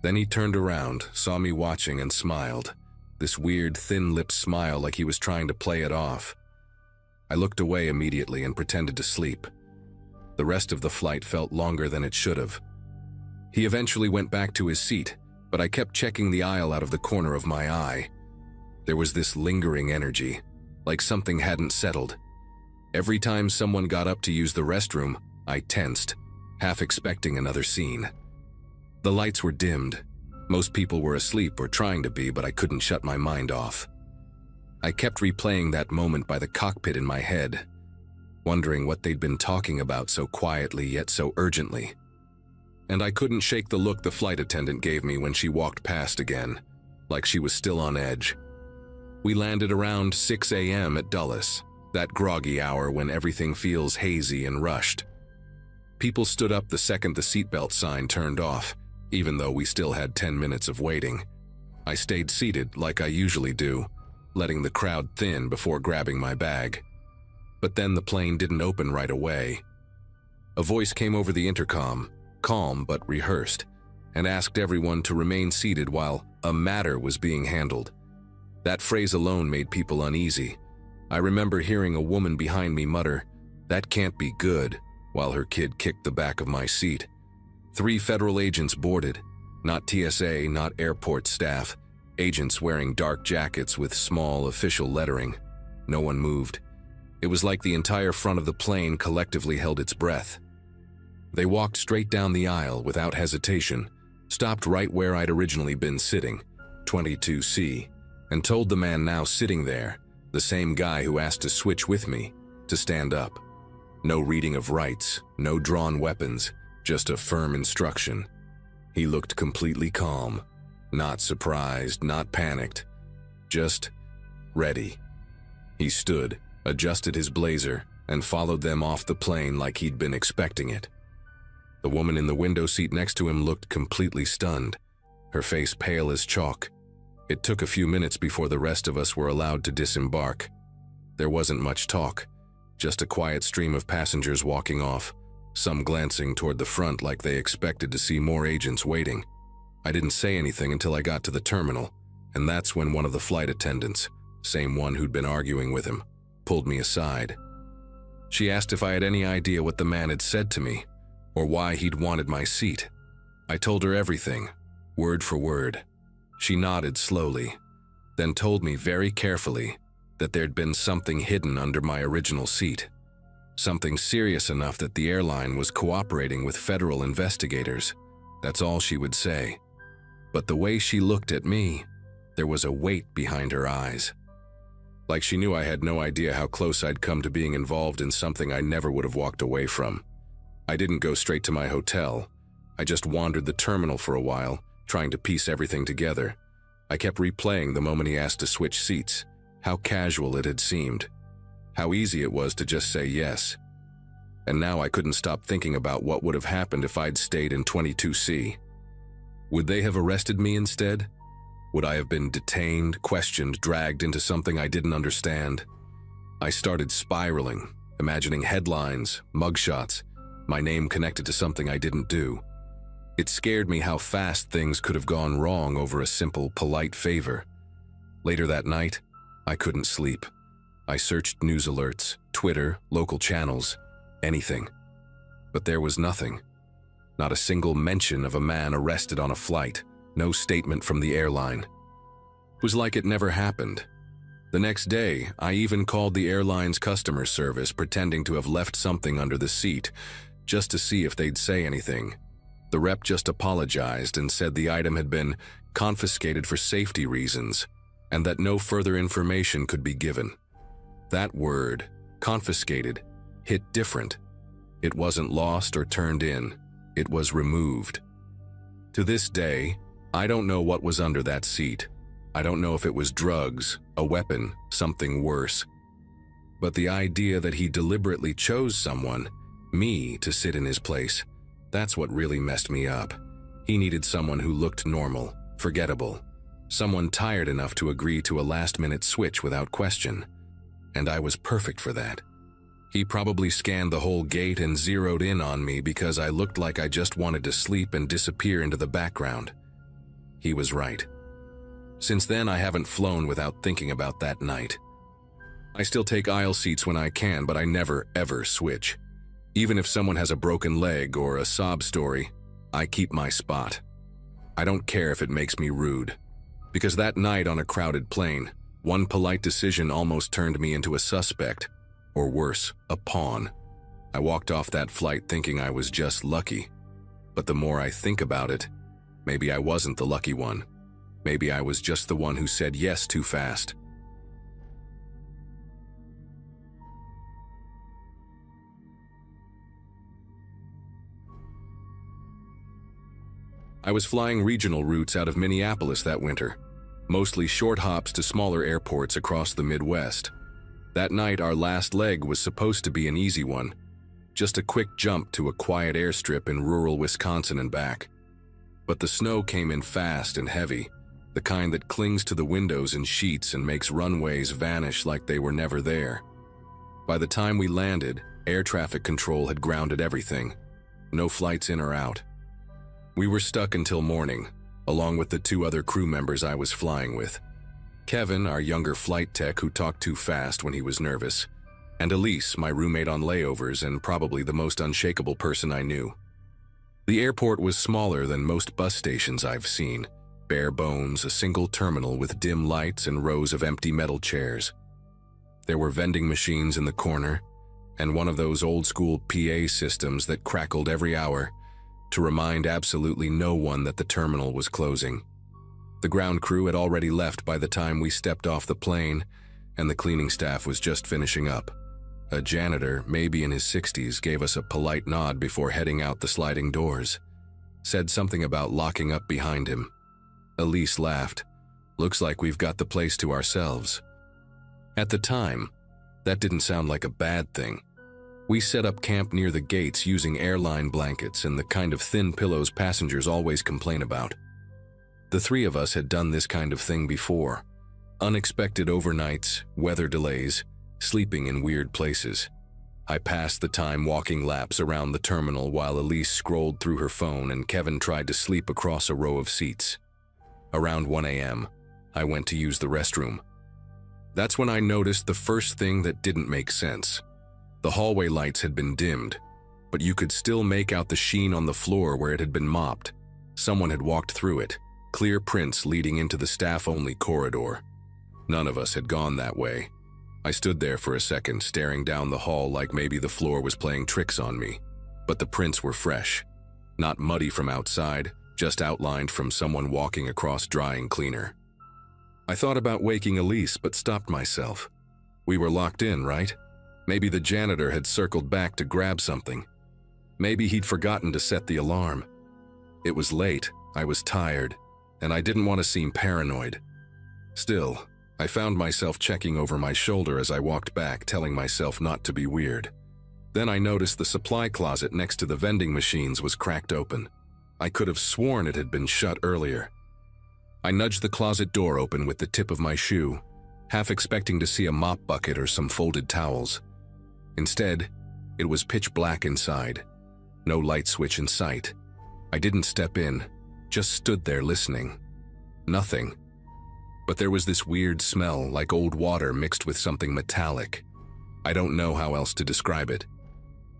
Then he turned around, saw me watching, and smiled. This weird, thin-lipped smile like he was trying to play it off. I looked away immediately and pretended to sleep. The rest of the flight felt longer than it should have. He eventually went back to his seat, but I kept checking the aisle out of the corner of my eye. There was this lingering energy, like something hadn't settled. Every time someone got up to use the restroom, I tensed, half expecting another scene. The lights were dimmed. Most people were asleep or trying to be, but I couldn't shut my mind off. I kept replaying that moment by the cockpit in my head, wondering what they'd been talking about so quietly yet so urgently. and I couldn't shake the look the flight attendant gave me when she walked past again, like she was still on edge. We landed around 6 a.m. at Dulles, that groggy hour when everything feels hazy and rushed. People stood up the second the seatbelt sign turned off, even though we still had 10 minutes of waiting. I stayed seated like I usually do, letting the crowd thin before grabbing my bag. But then the plane didn't open right away. A voice came over the intercom, calm but rehearsed, and asked everyone to remain seated while a matter was being handled. That phrase alone made people uneasy. I remember hearing a woman behind me mutter, "That can't be good," while her kid kicked the back of my seat. 3 federal agents boarded, not TSA, not airport staff, agents wearing dark jackets with small official lettering. No one moved. It was like the entire front of the plane collectively held its breath. They walked straight down the aisle without hesitation, stopped right where I'd originally been sitting, 22C, and told the man now sitting there, the same guy who asked to switch with me, to stand up. No reading of rights, no drawn weapons, just a firm instruction. He looked completely calm, not surprised, not panicked, just ready. He stood, adjusted his blazer, and followed them off the plane like he'd been expecting it. The woman in the window seat next to him looked completely stunned, her face pale as chalk. It took a few minutes before the rest of us were allowed to disembark. There wasn't much talk, just a quiet stream of passengers walking off, some glancing toward the front like they expected to see more agents waiting. I didn't say anything until I got to the terminal, and that's when one of the flight attendants, same one who'd been arguing with him, pulled me aside. She asked if I had any idea what the man had said to me, or why he'd wanted my seat. I told her everything, word for word. She nodded slowly, then told me very carefully that there'd been something hidden under my original seat. Something serious enough that the airline was cooperating with federal investigators. That's all she would say. But the way she looked at me, there was a weight behind her eyes. Like she knew I had no idea how close I'd come to being involved in something I never would have walked away from. I didn't go straight to my hotel. I just wandered the terminal for a while, trying to piece everything together. I kept replaying the moment he asked to switch seats, how casual it had seemed, how easy it was to just say yes. And now I couldn't stop thinking about what would have happened if I'd stayed in 22C. Would they have arrested me instead? Would I have been detained, questioned, dragged into something I didn't understand? I started spiraling, imagining headlines, mugshots, my name connected to something I didn't do. It scared me how fast things could have gone wrong over a simple, polite favor. Later that night, I couldn't sleep. I searched news alerts, Twitter, local channels, anything. But there was nothing. Not a single mention of a man arrested on a flight, no statement from the airline. It was like it never happened. The next day, I even called the airline's customer service pretending to have left something under the seat, just to see if they'd say anything. The rep just apologized and said the item had been confiscated for safety reasons, and that no further information could be given. That word, confiscated, hit different. It wasn't lost or turned in. It was removed. To this day, I don't know what was under that seat. I don't know if it was drugs, a weapon, something worse. But the idea that he deliberately chose someone, me, to sit in his place, that's what really messed me up. He needed someone who looked normal, forgettable, someone tired enough to agree to a last-minute switch without question. And I was perfect for that. He probably scanned the whole gate and zeroed in on me because I looked like I just wanted to sleep and disappear into the background. He was right. Since then, I haven't flown without thinking about that night. I still take aisle seats when I can, but I never, ever switch. Even if someone has a broken leg or a sob story, I keep my spot. I don't care if it makes me rude. Because that night on a crowded plane, one polite decision almost turned me into a suspect, or worse, a pawn. I walked off that flight thinking I was just lucky. But the more I think about it, maybe I wasn't the lucky one. Maybe I was just the one who said yes too fast. I was flying regional routes out of Minneapolis that winter, mostly short hops to smaller airports across the Midwest. That night, our last leg was supposed to be an easy one, just a quick jump to a quiet airstrip in rural Wisconsin and back. But the snow came in fast and heavy, the kind that clings to the windows in sheets and makes runways vanish like they were never there. By the time we landed, air traffic control had grounded everything. No flights in or out. We were stuck until morning, along with the 2 other crew members I was flying with. Kevin, our younger flight tech who talked too fast when he was nervous, and Elise, my roommate on layovers and probably the most unshakable person I knew. The airport was smaller than most bus stations I've seen, bare bones, a single terminal with dim lights and rows of empty metal chairs. There were vending machines in the corner, and one of those old-school PA systems that crackled every hour to remind absolutely no one that the terminal was closing. The ground crew had already left by the time we stepped off the plane, and the cleaning staff was just finishing up. A janitor, maybe in his 60s, gave us a polite nod before heading out the sliding doors. Said something about locking up behind him. Elise laughed. Looks like we've got the place to ourselves. At the time, that didn't sound like a bad thing. We set up camp near the gates using airline blankets and the kind of thin pillows passengers always complain about. The 3 of us had done this kind of thing before. Unexpected overnights, weather delays, sleeping in weird places. I passed the time walking laps around the terminal while Elise scrolled through her phone and Kevin tried to sleep across a row of seats. Around 1 a.m., I went to use the restroom. That's when I noticed the first thing that didn't make sense. The hallway lights had been dimmed, but you could still make out the sheen on the floor where it had been mopped. Someone had walked through it, clear prints leading into the staff-only corridor. None of us had gone that way. I stood there for a second, staring down the hall like maybe the floor was playing tricks on me. But the prints were fresh. Not muddy from outside, just outlined from someone walking across drying cleaner. I thought about waking Elise, but stopped myself. We were locked in, right? Maybe the janitor had circled back to grab something. Maybe he'd forgotten to set the alarm. It was late, I was tired, and I didn't want to seem paranoid. Still, I found myself checking over my shoulder as I walked back, telling myself not to be weird. Then I noticed the supply closet next to the vending machines was cracked open. I could have sworn it had been shut earlier. I nudged the closet door open with the tip of my shoe, half expecting to see a mop bucket or some folded towels. Instead, it was pitch black inside. No light switch in sight. I didn't step in, just stood there listening. Nothing. But there was this weird smell like old water mixed with something metallic. I don't know how else to describe it.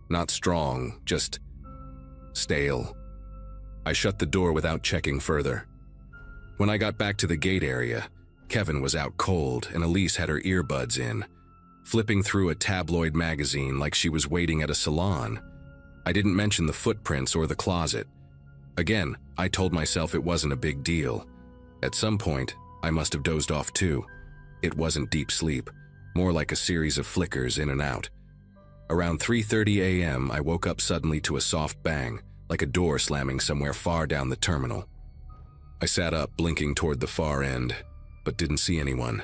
Not strong, just stale. I shut the door without checking further. When I got back to the gate area, Kevin was out cold and Elise had her earbuds in, flipping through a tabloid magazine like she was waiting at a salon. I didn't mention the footprints or the closet. Again, I told myself it wasn't a big deal. At some point, I must have dozed off too. It wasn't deep sleep, more like a series of flickers in and out. Around 3:30 a.m., I woke up suddenly to a soft bang, like a door slamming somewhere far down the terminal. I sat up, blinking toward the far end, but didn't see anyone.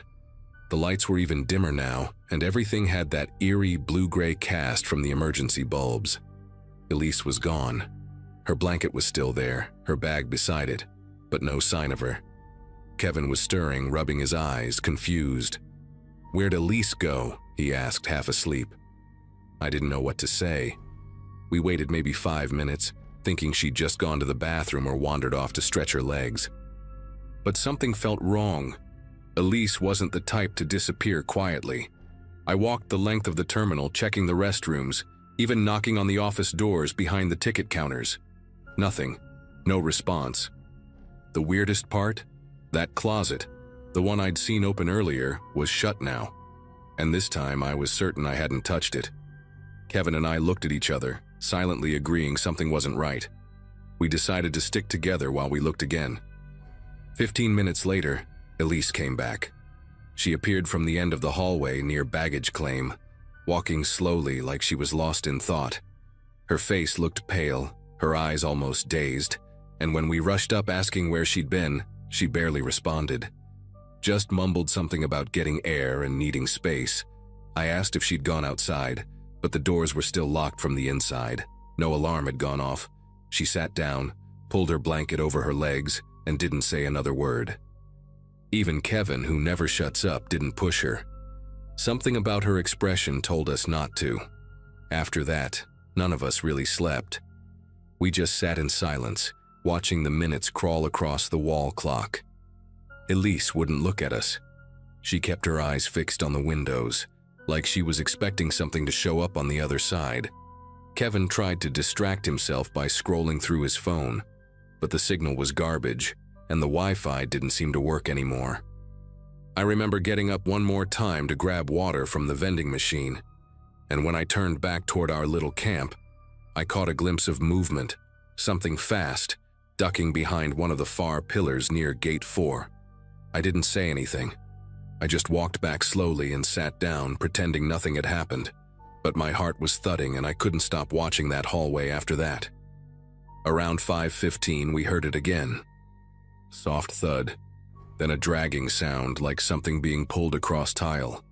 The lights were even dimmer now, and everything had that eerie blue-gray cast from the emergency bulbs. Elise was gone. Her blanket was still there, her bag beside it, but no sign of her. Kevin was stirring, rubbing his eyes, confused. "Where'd Elise go?" he asked, half asleep. I didn't know what to say. We waited maybe 5 minutes, thinking she'd just gone to the bathroom or wandered off to stretch her legs. But something felt wrong. Elise wasn't the type to disappear quietly. I walked the length of the terminal, checking the restrooms, even knocking on the office doors behind the ticket counters. Nothing. No response. The weirdest part? That closet, the one I'd seen open earlier, was shut now. And this time I was certain I hadn't touched it. Kevin and I looked at each other, silently agreeing something wasn't right. We decided to stick together while we looked again. 15 minutes later, Elise came back. She appeared from the end of the hallway near baggage claim, walking slowly like she was lost in thought. Her face looked pale, her eyes almost dazed, and when we rushed up asking where she'd been, she barely responded. Just mumbled something about getting air and needing space. I asked if she'd gone outside, but the doors were still locked from the inside. No alarm had gone off. She sat down, pulled her blanket over her legs, and didn't say another word. Even Kevin, who never shuts up, didn't push her. Something about her expression told us not to. After that, none of us really slept. We just sat in silence, watching the minutes crawl across the wall clock. Elise wouldn't look at us. She kept her eyes fixed on the windows, like she was expecting something to show up on the other side. Kevin tried to distract himself by scrolling through his phone, but the signal was garbage, and the Wi-Fi didn't seem to work anymore. I remember getting up one more time to grab water from the vending machine, and when I turned back toward our little camp, I caught a glimpse of movement, something fast, ducking behind one of the far pillars near Gate 4. I didn't say anything. I just walked back slowly and sat down, pretending nothing had happened, but my heart was thudding and I couldn't stop watching that hallway after that. Around 5:15, we heard it again. Soft thud, then a dragging sound like something being pulled across tile.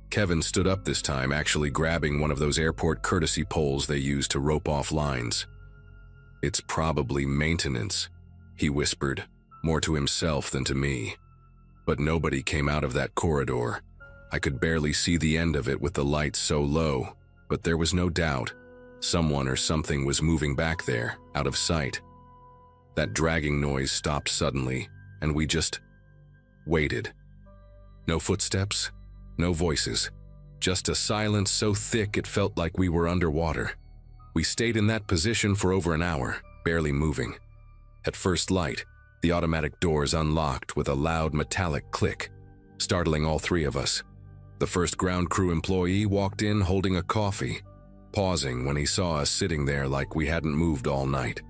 Kevin stood up this time, actually grabbing one of those airport courtesy poles they use to rope off lines. "It's probably maintenance," he whispered, more to himself than to me. But nobody came out of that corridor. I could barely see the end of it with the lights so low, but there was no doubt. Someone or something was moving back there, out of sight. That dragging noise stopped suddenly, and we just waited. No footsteps, no voices, just a silence so thick it felt like we were underwater. We stayed in that position for over an hour, barely moving. At first light, the automatic doors unlocked with a loud metallic click, startling all three of us. The first ground crew employee walked in holding a coffee, pausing when he saw us sitting there like we hadn't moved all night.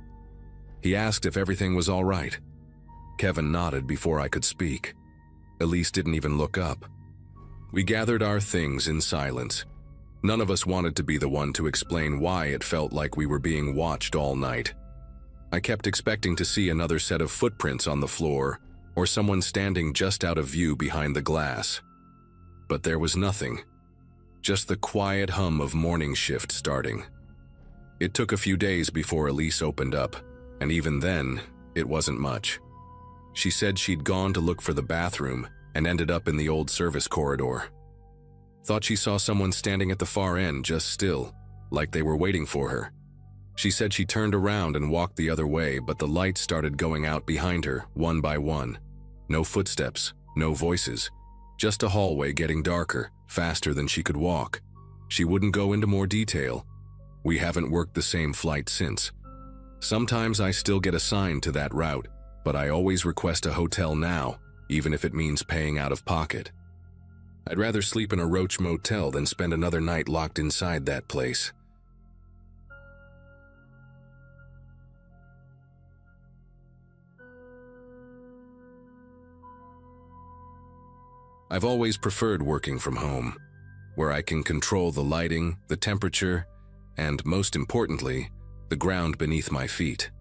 He asked if everything was all right. Kevin nodded before I could speak. Elise didn't even look up. We gathered our things in silence. None of us wanted to be the one to explain why it felt like we were being watched all night. I kept expecting to see another set of footprints on the floor or someone standing just out of view behind the glass. But there was nothing. Just the quiet hum of morning shift starting. It took a few days before Elise opened up, and even then, it wasn't much. She said she'd gone to look for the bathroom and ended up in the old service corridor. Thought she saw someone standing at the far end just still, like they were waiting for her. She said she turned around and walked the other way, but the lights started going out behind her, one by one. No footsteps, no voices, just a hallway getting darker, faster than she could walk. She wouldn't go into more detail. We haven't worked the same flight since. Sometimes I still get assigned to that route, but I always request a hotel now, even if it means paying out of pocket. I'd rather sleep in a roach motel than spend another night locked inside that place. I've always preferred working from home, where I can control the lighting, the temperature, and, most importantly, the ground beneath my feet.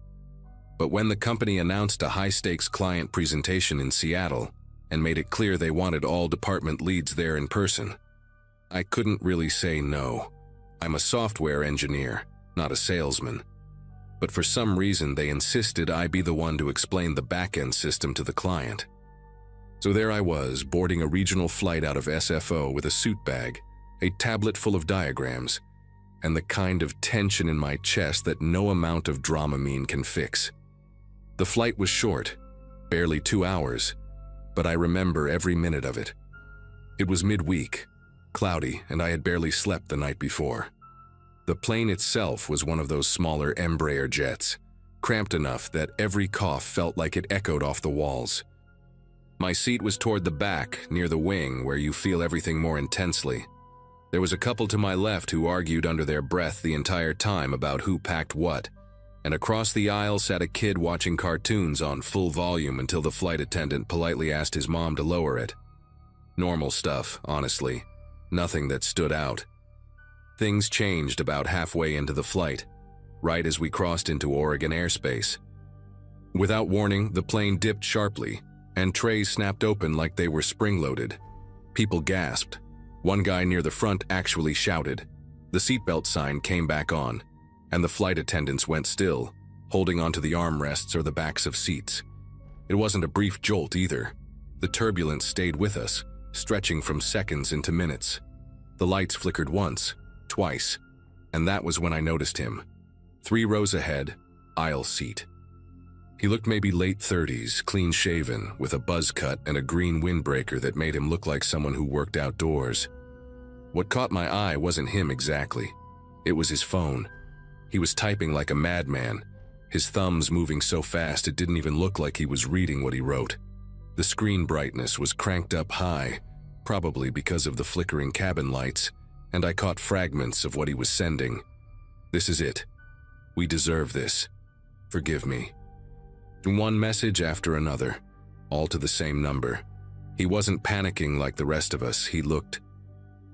But when the company announced a high-stakes client presentation in Seattle and made it clear they wanted all department leads there in person, I couldn't really say no. I'm a software engineer, not a salesman. But for some reason they insisted I be the one to explain the back-end system to the client. So there I was, boarding a regional flight out of SFO with a suit bag, a tablet full of diagrams, and the kind of tension in my chest that no amount of Dramamine can fix. The flight was short, barely 2 hours, but I remember every minute of it. It was midweek, cloudy, and I had barely slept the night before. The plane itself was one of those smaller Embraer jets, cramped enough that every cough felt like it echoed off the walls. My seat was toward the back, near the wing, where you feel everything more intensely. There was a couple to my left who argued under their breath the entire time about who packed what, and across the aisle sat a kid watching cartoons on full volume until the flight attendant politely asked his mom to lower it. Normal stuff, honestly. Nothing that stood out. Things changed about halfway into the flight, right as we crossed into Oregon airspace. Without warning, the plane dipped sharply, and trays snapped open like they were spring-loaded. People gasped. One guy near the front actually shouted. The seatbelt sign came back on, and the flight attendants went still, holding onto the armrests or the backs of seats. It wasn't a brief jolt either. The turbulence stayed with us, stretching from seconds into minutes. The lights flickered once, twice, and that was when I noticed him. 3 rows ahead, aisle seat. He looked maybe late 30s, clean-shaven, with a buzz cut and a green windbreaker that made him look like someone who worked outdoors. What caught my eye wasn't him exactly. It was his phone. He was typing like a madman, his thumbs moving so fast it didn't even look like he was reading what he wrote. The screen brightness was cranked up high, probably because of the flickering cabin lights, and I caught fragments of what he was sending. "This is it. We deserve this. Forgive me." One message after another, all to the same number. He wasn't panicking like the rest of us. He looked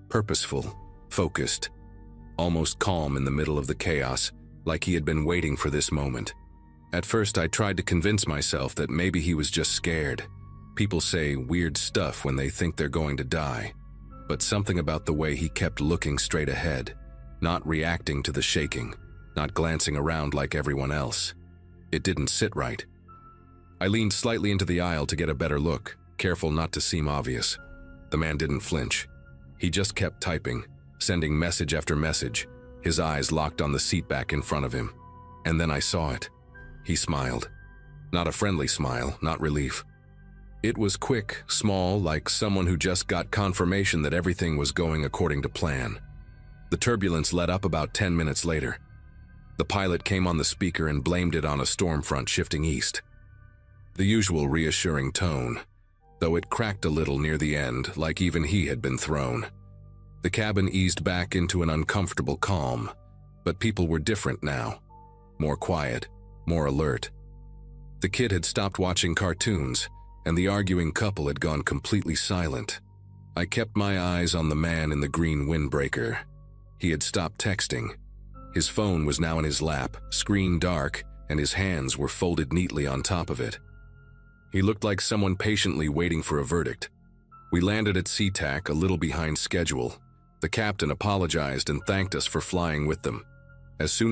purposeful, focused, almost calm in the middle of the chaos, like he had been waiting for this moment. At first, I tried to convince myself that maybe he was just scared. People say weird stuff when they think they're going to die. But something about the way he kept looking straight ahead, not reacting to the shaking, not glancing around like everyone else. It didn't sit right. I leaned slightly into the aisle to get a better look, careful not to seem obvious. The man didn't flinch. He just kept typing, sending message after message, his eyes locked on the seat back in front of him. And then I saw it. He smiled. Not a friendly smile, not relief. It was quick, small, like someone who just got confirmation that everything was going according to plan. The turbulence let up about 10 minutes later. The pilot came on the speaker and blamed it on a storm front shifting east. The usual reassuring tone, though it cracked a little near the end, like even he had been thrown. The cabin eased back into an uncomfortable calm, but people were different now. More quiet, more alert. The kid had stopped watching cartoons, and the arguing couple had gone completely silent. I kept my eyes on the man in the green windbreaker. He had stopped texting. His phone was now in his lap, screen dark, and his hands were folded neatly on top of it. He looked like someone patiently waiting for a verdict. We landed at SeaTac a little behind schedule. The captain apologized and thanked us for flying with them. As soon